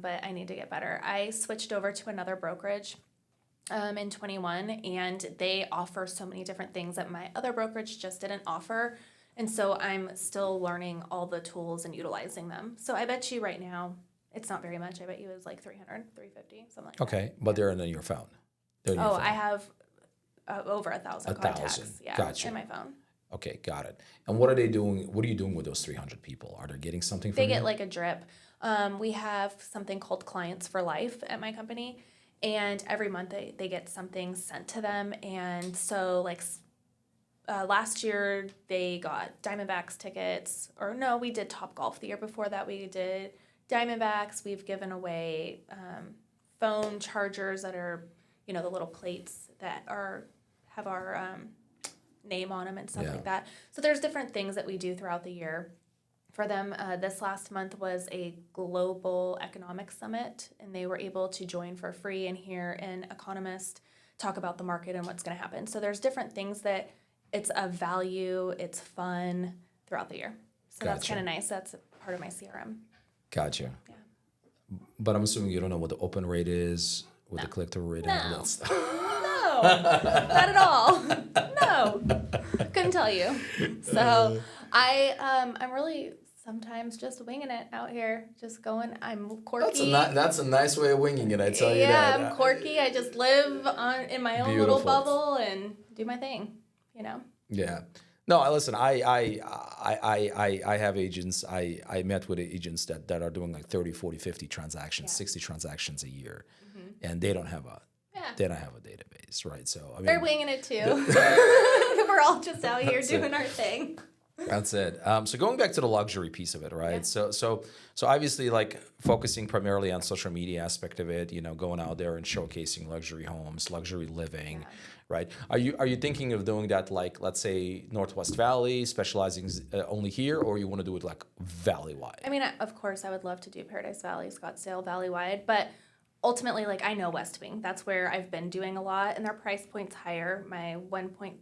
but I need to get better. I switched over to another brokerage in 21, and they offer so many different things that my other brokerage just didn't offer. And so I'm still learning all the tools and utilizing them. So I bet you right now, it's not very much. I bet you it's like 300, 350, something like that. Okay, but they're in your phone. They're in your phone. I have over 1,000 contacts. 1,000. Yeah, Gotcha. in my phone. Okay, got it. And what are they doing? What are you doing with those 300 people? Are they getting something from They you? get like a drip. We have something called Clients for Life at my company, and every month they get something sent to them. And so like last year they got Diamondbacks tickets, or no, we did Topgolf. The year before that we did Diamondbacks. We've given away phone chargers that are, the little plates that have our name on them and stuff like that. So there's different things that we do throughout the year for them. This last month was a global economic summit, and they were able to join for free and hear an economist talk about the market and what's going to happen. So there's different things that it's of value, it's fun throughout the year. So that's Gotcha. kind of nice. That's a part of my CRM. Gotcha. Yeah. But I'm assuming you don't know what the open rate is, what the click-through rate and all No. that stuff. No, not at all. No, couldn't tell you. So I'm really sometimes just winging it out here, just going. I'm quirky. That's a nice way of winging it, I tell you that. Yeah, I'm quirky. I just live in my own little Beautiful. bubble and do my thing. Yeah. No, listen, I have agents. I met with agents that are doing like 30, 40, 50 transactions, 60 transactions a year. And they don't have a database, right? So I mean, They're winging it too. We're all just out here doing our thing. That's it. So going back to the luxury piece of it, right? Yeah. So obviously, like focusing primarily on social media aspect of it, going out there and showcasing luxury homes, luxury living, right? Are you thinking of doing that like, let's say Northwest Valley, specializing only here, or you want to do it like valley-wide? I mean, of course, I would love to do Paradise Valley, Scottsdale, Valley-wide, but ultimately, like I know West Wing. That's where I've been doing a lot, and their price point's higher. My 1.7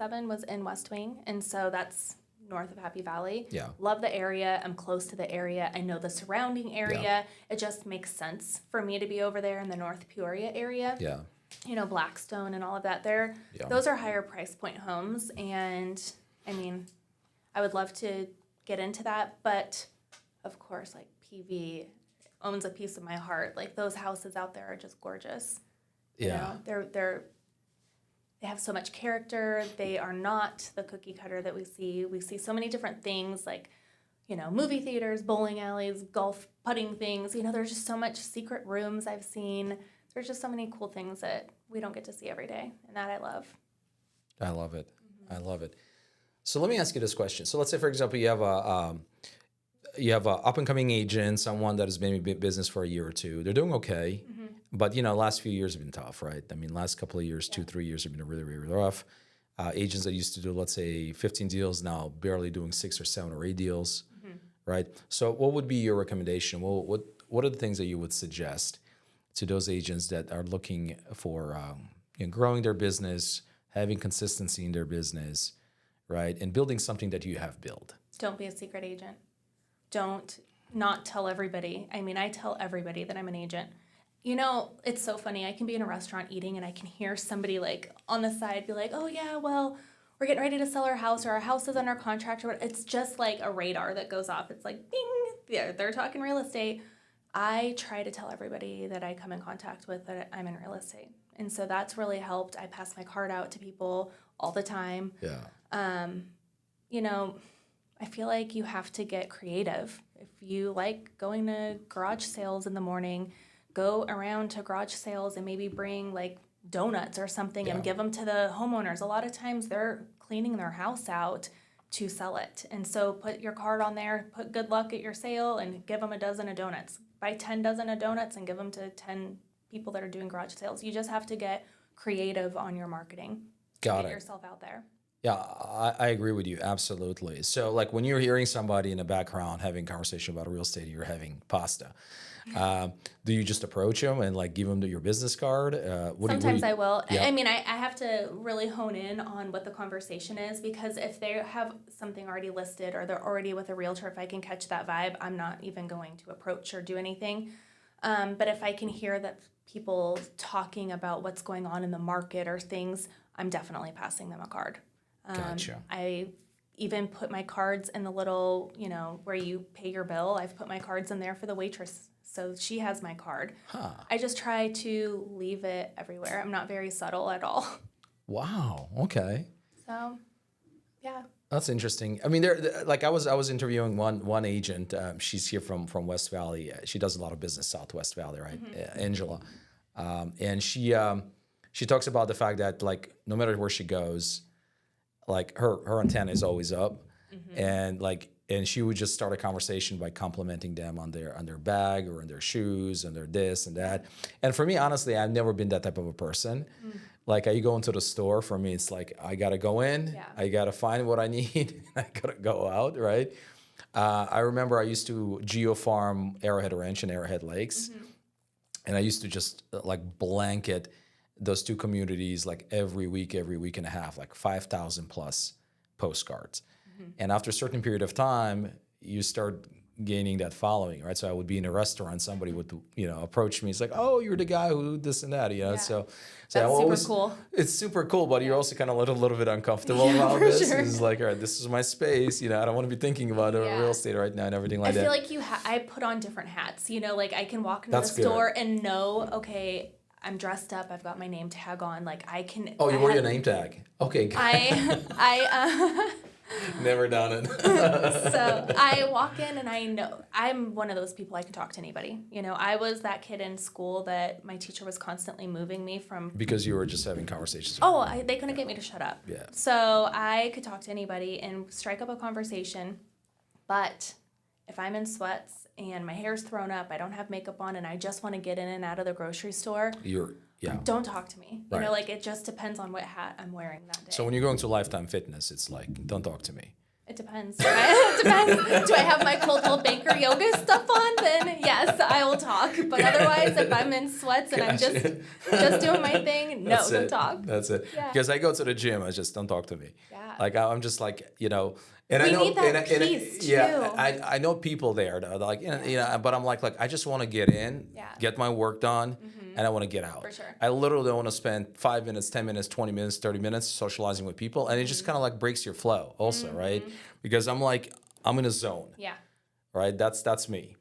7 was in West Wing, and so that's north of Happy Valley. Yeah. Love the area. I'm close to the area. I know the surrounding area. Yeah. It just makes sense for me to be over there in the North Peoria area. Yeah. You know, Blackstone and all of that. Those are higher price point homes, and I mean, I would love to get into that, but of course, like PV owns a piece of my heart. Like those houses out there are just gorgeous. Yeah. You know, they have so much character. They are not the cookie cutter that we see. We see so many different things like, you know, movie theaters, bowling alleys, golf putting things. You know, there's just so much secret rooms I've seen. There's just so many cool things that we don't get to see every day, and that I love. I love it. I love it. So let me ask you this question. So let's say, for example, you have a up and coming agent, someone that has been in business for a year or two. They're doing okay, but you know, last few years have been tough, right? I mean, last couple of years, 2-3 years have been really, really rough. Agents that used to do, let's say, 15 deals now barely doing 6 or 7 or 8 deals, right? So what would be your recommendation? Well, what are the things that you would suggest to those agents that are looking for growing their business, having consistency in their business, right, and building something that you have built? Don't be a secret agent. Don't not tell everybody. I mean, I tell everybody that I'm an agent. You know, it's so funny. I can be in a restaurant eating and I can hear somebody like on the side be like, oh yeah, well, we're getting ready to sell our house or our house is under contract. Or it's just like a radar that goes off. It's like, bing, yeah, they're talking real estate. I try to tell everybody that I come in contact with that I'm in real estate. And so that's really helped. I pass my card out to people all the time. Yeah. You know, I feel like you have to get creative. If you like going to garage sales in the morning, go around to garage sales and maybe bring like donuts or something and give them to the homeowners. A lot of times they're cleaning their house out to sell it. And so put your card on there, put good luck at your sale, and give them a dozen of donuts. Buy 10 dozen of donuts and give them to 10 people that are doing garage sales. You just have to get creative on your marketing. Got Get it. yourself out there. Yeah, I agree with you. Absolutely. So like when you're hearing somebody in the background having conversation about real estate, you're having pasta. Do you just approach them and like give them your business card? Sometimes I will. Yeah. I mean, I have to really hone in on what the conversation is, because if they have something already listed or they're already with a realtor, if I can catch that vibe, I'm not even going to approach or do anything. But if I can hear that people talking about what's going on in the market or things, I'm definitely passing them a card. Gotcha. I even put my cards in the little, you know, where you pay your bill. I've put my cards in there for the waitress, so she has my card. Huh. I just try to leave it everywhere. I'm not very subtle at all. Wow. Okay. So, yeah. That's interesting. I mean, like I was interviewing one agent. She's here from West Valley. She does a lot of business Southwest Valley, right? Angela, and she talks about the fact that like no matter where she goes, like her antenna is always up, and she would just start a conversation by complimenting them on their bag or on their shoes and their this and that. And for me, honestly, I've never been that type of a person. Like I go into the store, for me, it's like I gotta go in, I gotta find what I need, I gotta go out, right? I remember I used to geo-farm Arrowhead Ranch and Arrowhead Lakes, and I used to just like blanket those two communities like every week and a half, like 5,000 plus postcards. And after a certain period of time, you start gaining that following, right? So I would be in a restaurant, somebody would, approach me. It's like, oh, you're the guy who this and that, So That's super cool. It's super cool, but you're also kind of a little bit uncomfortable about for this. sure. It's like, all right, this is my space. I don't want to be thinking about real estate right now and everything like that. I feel like I put on different hats. Like I can walk into That's the store good. and know, okay, I'm dressed up. I've got my name tag on. Like I can. Oh, you wore your name tag. Okay. I Never done it. So I walk in and I know I'm one of those people. I can talk to anybody. I was that kid in school that my teacher was constantly moving me from. Because you were just having conversations. They couldn't get me to shut up. Yeah. So I could talk to anybody and strike up a conversation. But if I'm in sweats and my hair's thrown up, I don't have makeup on, and I just want to get in and out of the grocery store, don't talk to me. Right. It just depends on what hat I'm wearing that day. So when you're going to Lifetime Fitness, it's like, don't talk to me. It depends. It depends. Do I have my Coldwell Banker yoga stuff on? Then yes, I we'll talk. But otherwise, if I'm in sweats and I'm just doing my thing, no, don't talk. That's it. Yeah. Because I go to the gym, I just don't talk to me. Yeah. Like I'm just like, you know, and We I know need that and peace, yeah, too. I know people there that are like, you know, but I'm like I just want to get in, Yeah. get my work done, and I want to get out. For sure. I literally don't want to spend 5 minutes, 10 minutes, 20 minutes, 30 minutes socializing with people, and it just kind of like breaks your flow also, right? Because I'm like I'm in a zone. Yeah. Right, that's me,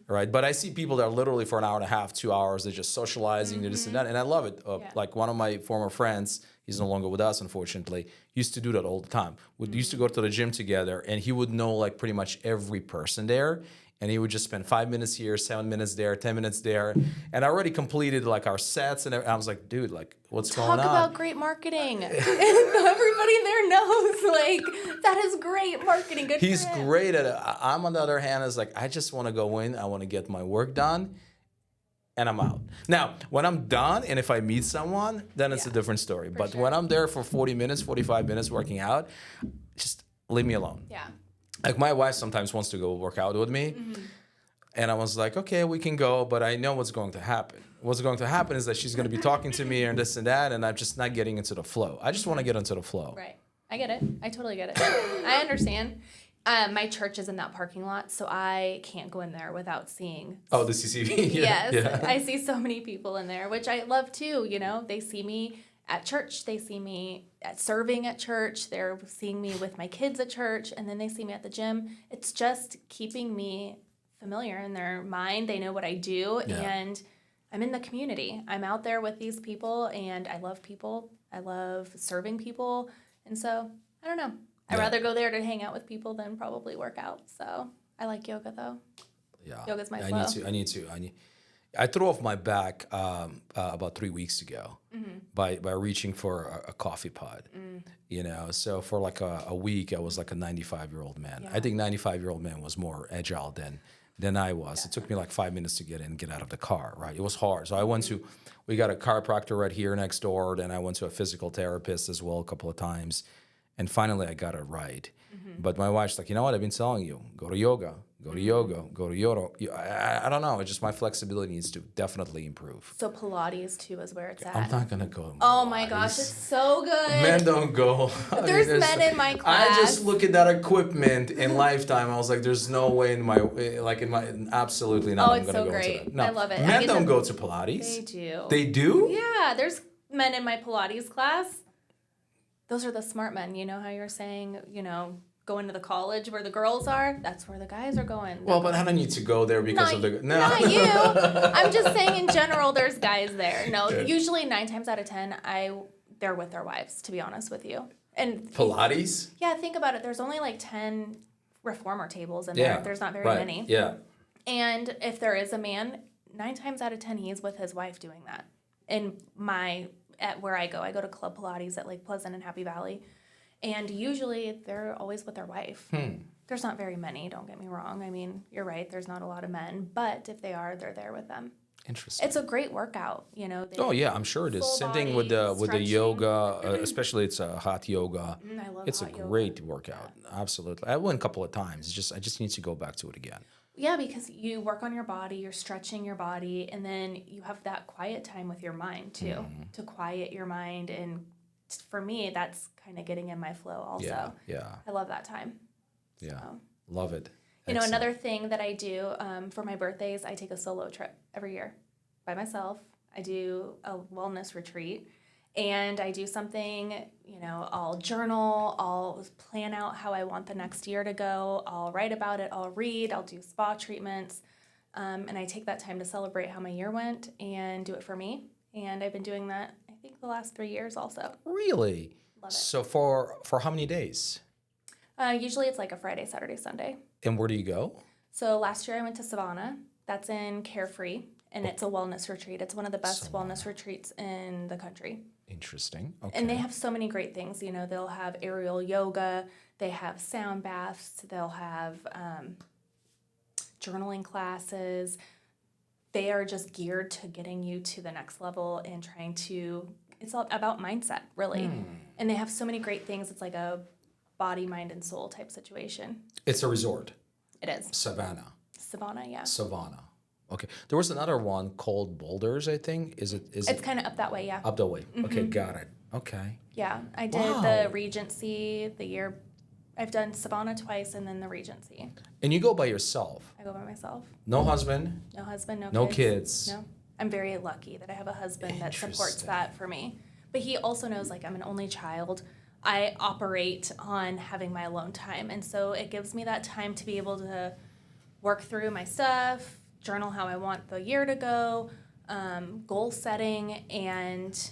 right? But I see people that are literally for an hour and a half, 2 hours, they're just socializing, they're this and that, and I love it. Like one of my former friends, he's no longer with us, unfortunately, used to do that all the time. We used to go to the gym together, and he would know like pretty much every person there, and he would just spend 5 minutes here, 7 minutes there, 10 minutes there, and I already completed like our sets, and I was like, dude, like what's Talk going on? about great marketing. Everybody there knows, like, that is great marketing. Good He's for him. great at it. I'm on the other hand is like I just want to go in, I want to get my work done, and I'm out. Now, when I'm done, and if I meet someone, then it's a different story. But sure. when I'm there for 40 minutes, 45 minutes working out, just leave me alone. Yeah. Like my wife sometimes wants to go work out with me. And I was like, okay, we can go, but I know what's going to happen. What's going to happen is that she's going to be talking to me and this and that, and I'm just not getting into the flow. I just want to get into the flow. Right. I get it. I totally get it. I understand. My church is in that parking lot, so I can't go in there without seeing. Oh, the CCV? Yeah, Yes. yeah. I see so many people in there, which I love too. You know, they see me at church, they see me at serving at church, they're seeing me with my kids at church, and then they see me at the gym. It's just keeping me familiar in their mind. They know what I do, Yeah. and I'm in the community. I'm out there with these people, and I love people. I love serving people, and so I don't know. I'd Yeah. rather go there to hang out with people than probably work out. So I like yoga though. Yeah. Yoga's my I flow. need to. I threw off my back about 3 weeks ago by reaching for a coffee pod. You know, so for like a week, I was like a 95-year-old man. I think 95-year-old man was more agile than I was. It took me like 5 minutes to get in and get out of the car, right? It was hard. So I went to, we got a chiropractor right here next door. Then I went to a physical therapist as well a couple of times. And finally I got it right. But my wife's like, you know what? I've been telling you, go to yoga, go to yoga, go to yoga. I don't know. It's just my flexibility needs to definitely improve. So Pilates too is where it's at. I'm not going to go. Oh my gosh, it's so good. Men don't go. I There's mean, men in my class. I just look at that equipment in Lifetime. I was like, there's no way in my, absolutely not. Oh, I'm it's gonna so go great. to that. No. I love it. I Men get don't to- go to Pilates. They do. They do? Yeah, there's men in my Pilates class. Those are the smart men. You know how you're saying, you know, going to the college where the girls are? That's where the guys are going. Well, but I don't need to go there because of the. No. Not you. I'm just saying in general, there's guys there. No, Okay. usually 9 times out of 10, they're with their wives, to be honest with you. And Pilates? yeah, think about it. There's only like 10 reformer tables in there. There's not very right. many. Yeah. And if there is a man, 9 times out of 10, he's with his wife doing that. At where I go to Club Pilates at Lake Pleasant and Happy Valley. And usually they're always with their wife. There's not very many, don't get me wrong. I mean, you're right, there's not a lot of men. But if they are, they're there with them. Interesting. It's a great workout, you know. Oh yeah, I'm sure it is. full Same thing with body the stretching. yoga, especially it's a hot yoga. I love It's a hot yoga. great workout. Absolutely. I went a couple of times. I just need to go back to it again. Yeah, because you work on your body, you're stretching your body, and then you have that quiet time with your mind too, to quiet your mind. And for me, that's kind of getting in my flow also. Yeah. I love that time. Yeah. So. Love it. You know, Excellent. another thing that I do for my birthdays, I take a solo trip every year by myself. I do a wellness retreat. And I do something, you know, I'll journal, I'll plan out how I want the next year to go, I'll write about it, I'll read, I'll do spa treatments, and I take that time to celebrate how my year went and do it for me. And I've been doing that, I think, the last 3 years also. Really? Love it. So for how many days? Usually it's like a Friday, Saturday, Sunday. And where do you go? So last year I went to Savannah. That's in Carefree, and it's a wellness retreat. It's one of the best wellness retreats in the country. Interesting. Okay. And they have so many great things. You know, they'll have aerial yoga, they have sound baths, they'll have journaling classes. They are just geared to getting you to the next level and trying to, it's all about mindset, really. And they have so many great things. It's like a body, mind, and soul type situation. It's a resort. It is. Savannah. Savannah, yeah. Savannah. Okay. There was another one called Boulders, I think. Is It's it kind of up that way, yeah. up the way? Okay, got it. Okay. Yeah, I did Wow. the Regency the year. I've done Savannah twice and then the Regency. And you go by yourself. I go by myself. No husband? No husband, no No kids. kids. No. I'm very lucky that I have a husband that supports Interesting. that for me. But he also knows, like, I'm an only child. I operate on having my alone time. And so it gives me that time to be able to work through my stuff, journal how I want the year to go, goal setting, and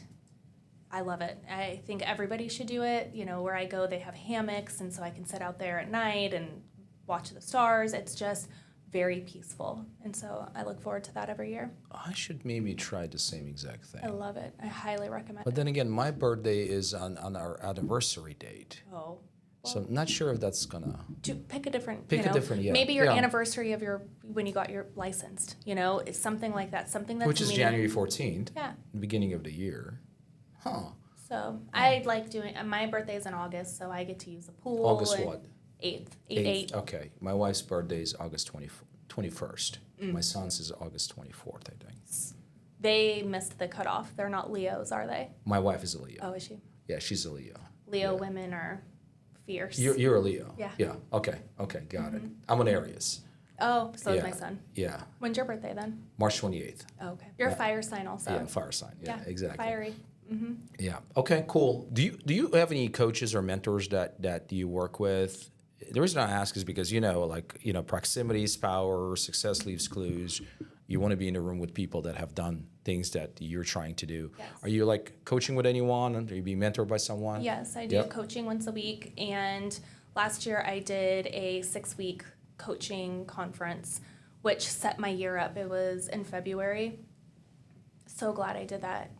I love it. I think everybody should do it. You know, where I go, they have hammocks, and so I can sit out there at night and watch the stars. It's just very peaceful. And so I look forward to that every year. I should maybe try the same exact I thing. love it. I highly recommend But it. then again, my birthday is on our anniversary date. Oh. So I'm not sure if that's gonna. To pick a different, Pick a different, yeah. maybe your Yeah. anniversary of your when you got your licensed, you know, it's something like that, something that's Which is meaning- January 14th, Yeah. beginning of the year. Huh. So I like doing. My birthday's in August, so I get to use the pool. August and what? 8th. Eighth. Okay. My wife's birthday is August 21st. Mm. My son's is August 24th, I think. They missed the cutoff. They're not Leos, are they? My wife is a Leo. Oh, is she? Yeah, she's a Leo. Leo Yeah. women are fierce. You're a Leo. Yeah. Yeah. Okay. Okay. Got it. I'm an Aries. Oh, so is Yeah. my son. Yeah. When's your birthday then? March 28th. Oh, okay. You're a Yeah. fire sign also. Yeah. Fire sign. Yeah. Exactly. Fiery. Mm-hmm. Yeah. Okay. Cool. Do you have any coaches or mentors that you work with? The reason I ask is because proximity is power. Success leaves clues. You want to be in a room with people that have done things that you're trying to do. Yes. Are you like coaching with anyone? Are you being mentored by someone? Yes, I do Yep. coaching once a week. And last year I did a 6-week coaching conference, which set my year up. It was in February. So glad I did that.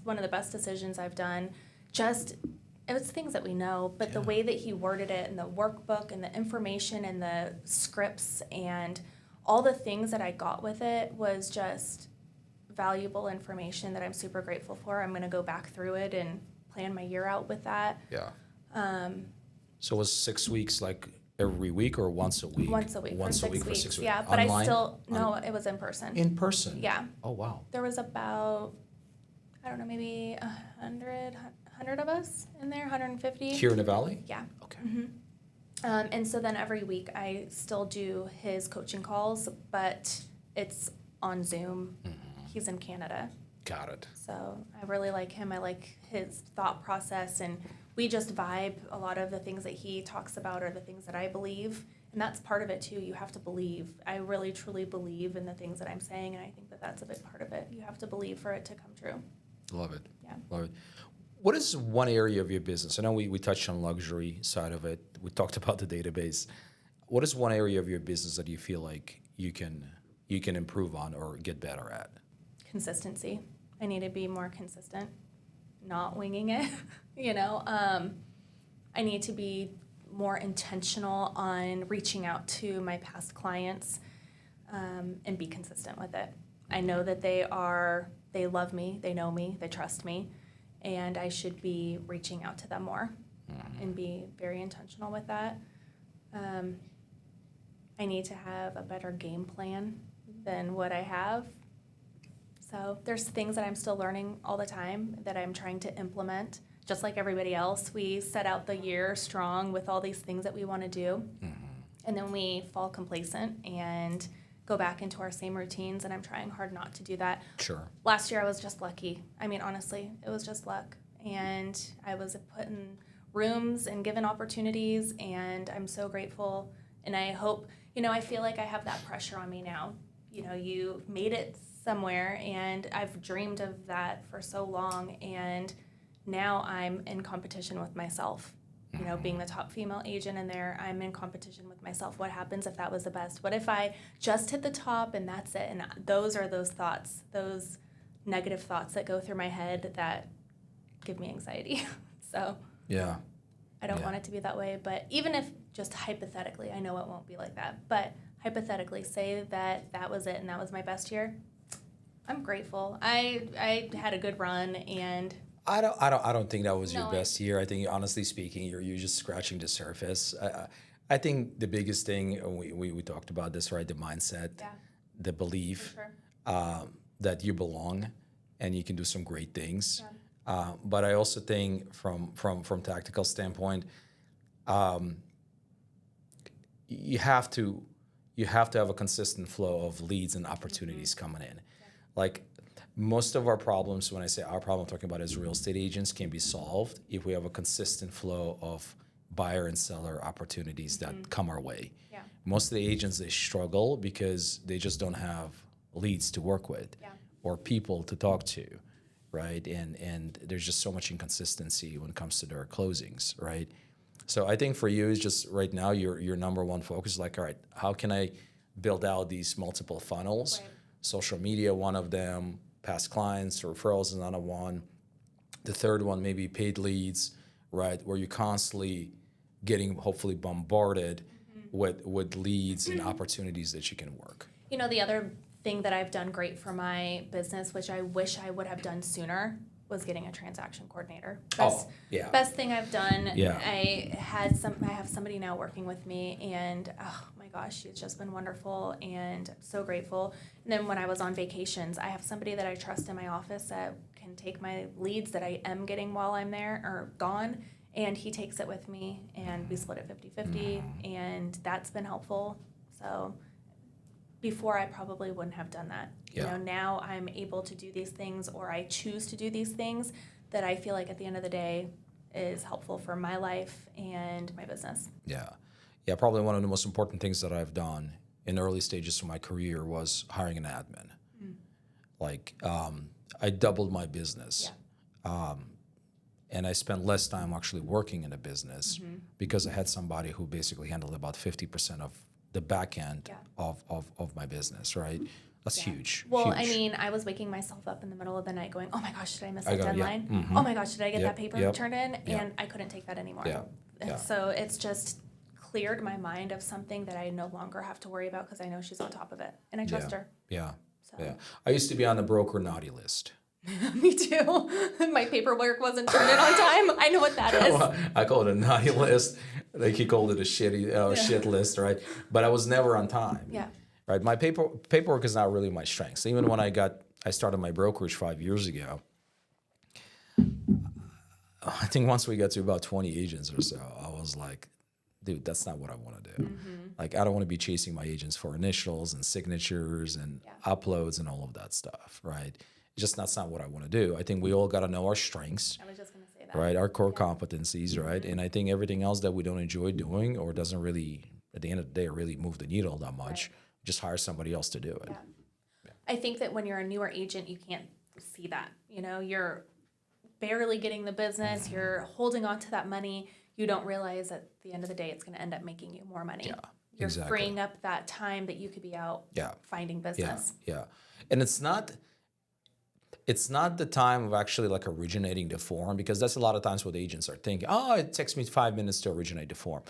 One of the best decisions I've done. It was things that we know, but the Yeah. way that he worded it and the workbook and the information and the scripts and all the things that I got with it was just valuable information that I'm super grateful for. I'm going to go back through it and plan my year out with that. Yeah. So was 6 weeks like every week or once a week? Once a week Once for a week 6 for weeks. 6 weeks. Yeah, but Online? I still no, it was in person. In person. Yeah. Oh wow. There was about I don't know, maybe 100 of us in there, 150. Here in the valley. Yeah. Okay. And so then every week I still do his coaching calls, but it's on Zoom. He's in Canada. Got it. So I really like him. I like his thought process, and we just vibe. A lot of the things that he talks about are the things that I believe, and that's part of it too. You have to believe. I really truly believe in the things that I'm saying, and I think that that's a big part of it. You have to believe for it to come true. Love it. Yeah. Love it. What is one area of your business? I know we touched on luxury side of it. We talked about the database. What is one area of your business that you feel like you can improve on or get better at? Consistency. I need to be more consistent, not winging it. I need to be more intentional on reaching out to my past clients and be consistent with it. I know that they love me, they know me, they trust me, and I should be reaching out to them more and be very intentional with that. I need to have a better game plan than what I have. So there's things that I'm still learning all the time that I'm trying to implement. Just like everybody else, we set out the year strong with all these things that we want to do, and then we fall complacent and go back into our same routines, and I'm trying hard not to do that. Sure. Last year I was just lucky. I mean, honestly, it was just luck. And I was put in rooms and given opportunities, and I'm so grateful. And I hope, I feel like I have that pressure on me now. You made it somewhere, and I've dreamed of that for so long, and now I'm in competition with myself. Being the top female agent in there, I'm in competition with myself. What happens if that was the best? What if I just hit the top and that's it? And those are those thoughts, those negative thoughts that go through my head that give me anxiety. So Yeah. I don't Yeah. want it to be that way. But even if just hypothetically, I know it won't be like that, but hypothetically, say that was it and that was my best year, I'm grateful. I had a good run, and I don't think that was your No, best year. I think, honestly speaking, you're just scratching the surface. I think the biggest thing, and we talked about this, right? The mindset. yeah. the belief Sure. that you belong and you can do some great things. But I also think from tactical standpoint, you have to have a consistent flow of leads and opportunities coming in. Like most of our problems, when I say our problem, I'm talking about as real estate agents, can be solved if we have a consistent flow of buyer and seller opportunities that come our way. Yeah. Most of the agents, they struggle because they just don't have leads to work with or people to talk to, right? And there's just so much inconsistency when it comes to their closings, right? So I think for you is just right now your number one focus is like, all right, how can I build out these multiple funnels? Right. Social media, one of them, past clients, referrals is another one. The third one, maybe paid leads, right? Where you're constantly getting hopefully bombarded with leads and opportunities that you can work. You know, the other thing that I've done great for my business, which I wish I would have done sooner, was getting a transaction coordinator. Best thing I've done. Yeah. I have somebody now working with me, and oh my gosh, she's just been wonderful, and I'm so grateful. And then when I was on vacations, I have somebody that I trust in my office that can take my leads that I am getting while I'm there or gone, and he takes it with me, and we split it 50-50, and that's been helpful. So before I probably wouldn't have done that. You know, now I'm able to do these things, or I choose to do these things that I feel like at the end of the day is helpful for my life and my business. Yeah. Probably one of the most important things that I've done in the early stages of my career was hiring an admin. Like I doubled my business. And I spent less time actually working in a business because I had somebody who basically handled about 50% of the back end of my business, right? That's huge. Well, huge. I mean, I was waking myself up in the middle of the night going, oh my gosh, did I miss that deadline? Oh my gosh, did I get that paper turned in? And I couldn't take that anymore. And so it's just cleared my mind of something that I no longer have to worry about because I know she's on top of it and I trust her. Yeah. I used to be on the broker naughty list. Me too. My paperwork wasn't turned in on time. I know what that is. I call it a naughty list. Like he called it a shit list, right? But I was never on time. Yeah. Right. My paperwork is not really my strength. So even when I started my brokerage 5 years ago, I think once we got to about 20 agents or so, I was like, dude, that's not what I want to do. Like, I don't want to be chasing my agents for initials and signatures and uploads and all of that stuff, right? That's not what I want to do. I think we all got to know our strengths. I was just going to say that. Right, our core competencies, right? And I think everything else that we don't enjoy doing or doesn't really, at the end of the day, really move the needle that much, just hire somebody else to do it. I think that when you're a newer agent, you can't see that. You know, you're barely getting the business, you're holding on to that money. You don't realize at the end of the day, it's going to end up making you more money. You're freeing up that time that you could be out finding business. And it's not the time of actually like originating the form, because that's a lot of times what agents are thinking. Oh, it takes me 5 minutes to originate the form.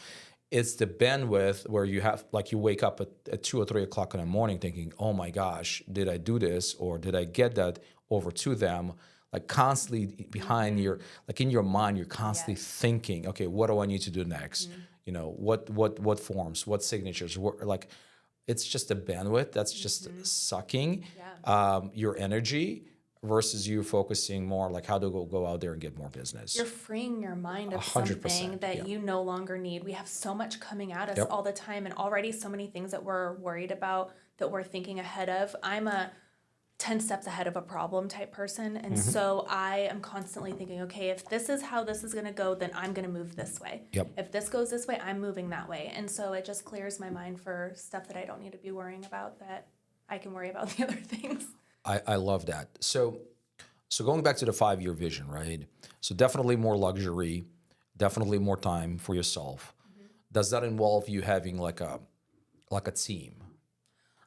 It's the bandwidth where you have, like, you wake up at 2 or 3 o'clock in the morning thinking, oh my gosh, did I do this? Or did I get that over to them? Like constantly behind your, like in your mind, you're constantly thinking, okay, what do I need to do next? You know, what forms, what signatures, like it's just a bandwidth that's just sucking your energy versus you focusing more like how to go out there and get more business. You're freeing your mind of 100%, something that you no longer need. We have so much coming at us all the time, and already so many things that we're worried about, that we're thinking ahead of. I'm a 10 steps ahead of a problem type person, and so I am constantly thinking, okay, if this is how this is going to go, then I'm going to move this way. If this goes this way, I'm moving that way. And so it just clears my mind for stuff that I don't need to be worrying about, that I can worry about the other things. I love that. So going back to the 5-year vision, right? So definitely more luxury, definitely more time for yourself. Does that involve you having like a team?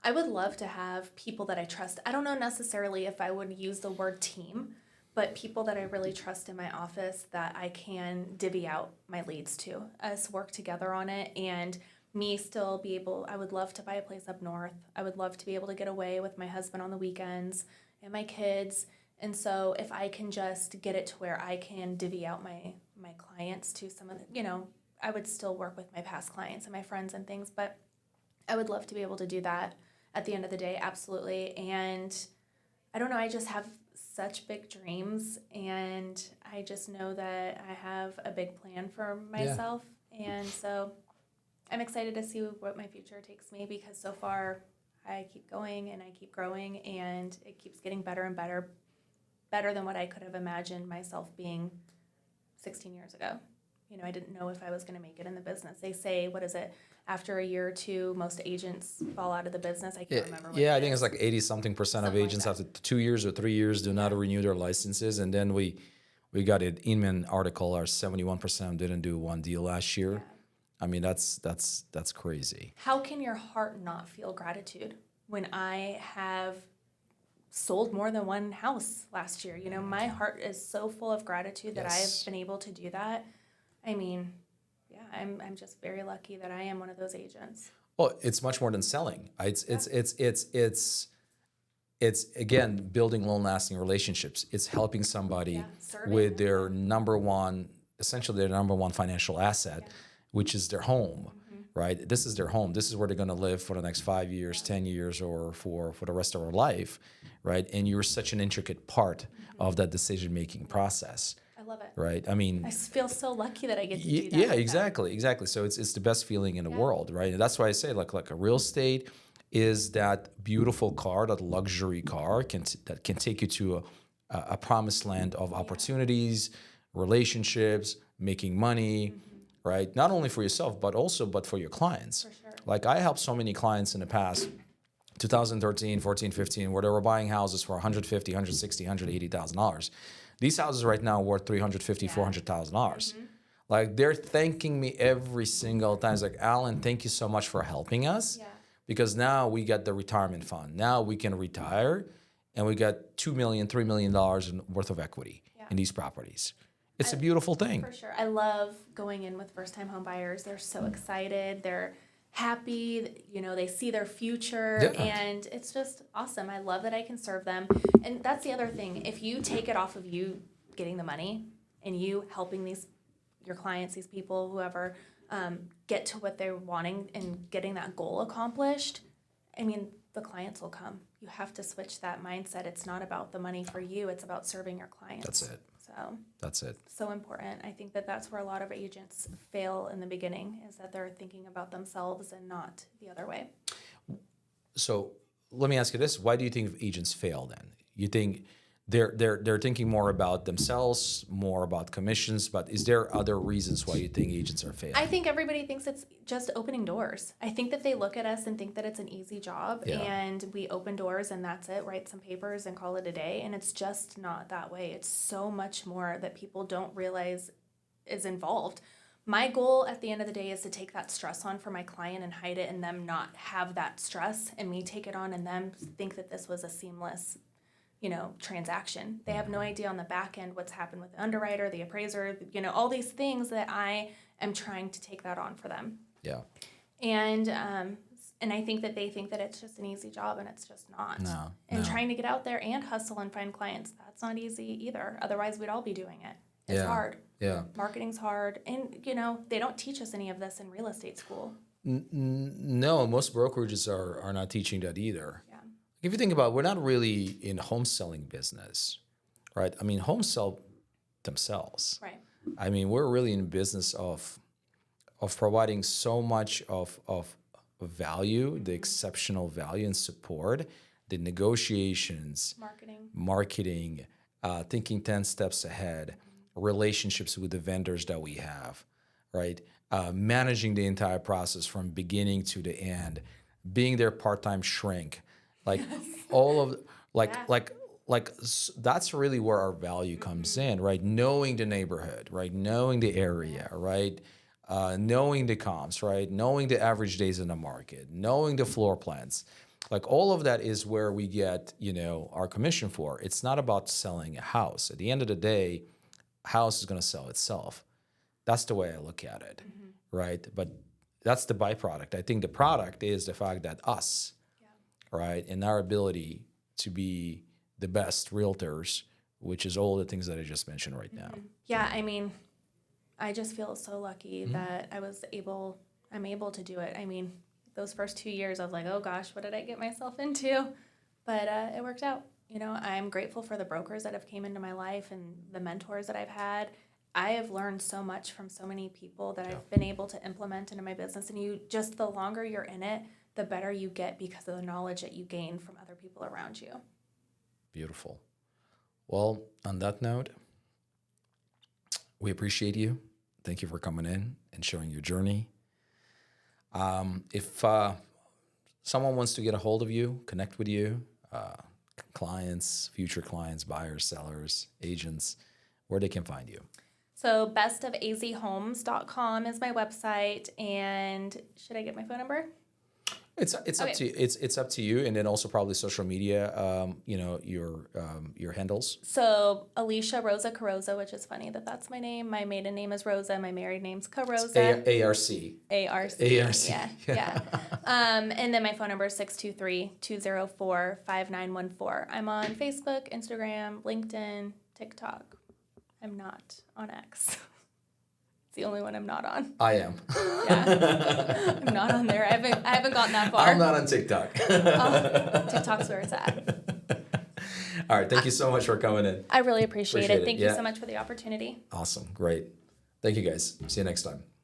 I would love to have people that I trust. I don't know necessarily if I would use the word team, but people that I really trust in my office that I can divvy out my leads to, us work together on it, and me still be able, I would love to buy a place up north. I would love to be able to get away with my husband on the weekends and my kids. And so if I can just get it to where I can divvy out my clients to some of the, you know, I would still work with my past clients and my friends and things, but I would love to be able to do that at the end of the day, absolutely. And I don't know, I just have such big dreams, and I just know that I have a big plan for myself. And so I'm excited to see what my future takes me, because so far I keep going and I keep growing, and it keeps getting better and better than what I could have imagined myself being 16 years ago. You know, I didn't know if I was going to make it in the business. They say, what is it? After a year or two, most agents fall out of the business. I can't remember. I think it's like 80-something% of agents after 2 years or 3 years do not renew their licenses. And then we got an Inman article, our 71% didn't do one deal last year. Yeah. I mean, that's crazy. How can your heart not feel gratitude when I have sold more than one house last year? You know, my heart is so full of gratitude that I've been able to do that. I mean, yeah, I'm just very lucky that I am one of those agents. Well, it's much more than selling. It's again building long-lasting relationships. It's helping somebody with their number one financial asset, which is their home. Right? This is their home. This is where they're going to live for the next 5 years, 10 years, or for the rest of their life, right? And you're such an intricate part of that decision-making process. I love it. Right? I mean, I feel so lucky that I get to do that. Yeah, exactly. So it's the best feeling in the world, right? And that's why I say like a real estate is that beautiful car, that luxury car that can take you to a promised land of opportunities, relationships, making money, right? Not only for yourself, but for your clients. For sure. Like I helped so many clients in the past, 2013, 14, 15, where they were buying houses for $150,000, $160,000, $180,000. These houses right now are worth $350,000, $400,000. Like they're thanking me every single time. It's like, Alan, thank you so much for helping us, because now we get the retirement fund. Now we can retire, and we got $2 million, $3 million worth of equity in these properties. It's a beautiful thing. For sure. I love going in with first-time home buyers. They're so excited. They're happy. You know, they see their future, and it's just awesome. I love that I can serve them. And that's the other thing. If you take it off of you getting the money and you helping your clients, these people, whoever, get to what they're wanting and getting that goal accomplished, I mean, the clients will come. You have to switch that mindset. It's not about the money for you. It's about serving your clients. That's it. That's it. So important. I think that's where a lot of agents fail in the beginning, is that they're thinking about themselves and not the other way. So let me ask you this: why do you think agents fail then? You think they're thinking more about themselves, more about commissions, but is there other reasons why you think agents are failing? I think everybody thinks it's just opening doors. I think that they look at us and think that it's an easy job, and we open doors and that's it, write some papers and call it a day, and it's just not that way. It's so much more that people don't realize is involved. My goal at the end of the day is to take that stress on for my client and hide it, and them not have that stress, and me take it on and them think that this was a seamless transaction. They have no idea on the back end what's happened with the underwriter, the appraiser, all these things that I am trying to take that on for them. Yeah. And I think that they think that it's just an easy job, and it's just not. No. Trying to get out there and hustle and find clients, that's not easy either. Otherwise, we'd all be doing it. It's hard. Yeah. Marketing's hard. And, they don't teach us any of this in real estate school. No, most brokerages are not teaching that either. Yeah. If you think about it, we're not really in home selling business, right? I mean, homes sell themselves. Right. I mean, we're really in business of providing so much of value, the exceptional value and support, the negotiations, marketing, thinking 10 steps ahead, relationships with the vendors that we have, right? Managing the entire process from beginning to the end, being their part-time shrink, like all of that's really where our value comes in, right? Knowing the neighborhood, right? Knowing the area, right? Knowing the comps, right? Knowing the average days in the market, knowing the floor plans, like all of that is where we get, our commission for. It's not about selling a house. At the end of the day, a house is going to sell itself. That's the way I look at it, right? But that's the byproduct. I think the product is the fact that us, right, and our ability to be the best realtors, which is all the things that I just mentioned right now. Yeah, I mean, I just feel so lucky that I'm able to do it. I mean, those first 2 years, I was like, oh gosh, what did I get myself into? But it worked out. You know, I'm grateful for the brokers that have came into my life and the mentors that I've had. I have learned so much from so many people that I've been able to implement into my business. And you just, the longer you're in it, the better you get because of the knowledge that you gain from other people around you. Beautiful. Well, on that note, we appreciate you. Thank you for coming in and sharing your journey. If someone wants to get a hold of you, connect with you, clients, future clients, buyers, sellers, agents, where they can find you. So bestofazhomes.com is my website. And should I get my phone number? It's up to you. It's up to you, and then also probably social media. Your handles. So Alicia Rosa Carosa, which is funny that that's my name. My maiden name is Rosa. My married name's Carosa. ARC. ARC. Yeah. And then my phone number is 623-204-5914. I'm on Facebook, Instagram, LinkedIn, TikTok. I'm not on X. It's the only one I'm not on. I am. Yeah. I'm not on there. I haven't gotten that far. I'm not on TikTok. TikTok's where it's at. All right. Thank you so much for coming in. I really appreciate it. Thank you Yeah. so much for the opportunity. Awesome. Great. Thank you, guys. See you next time.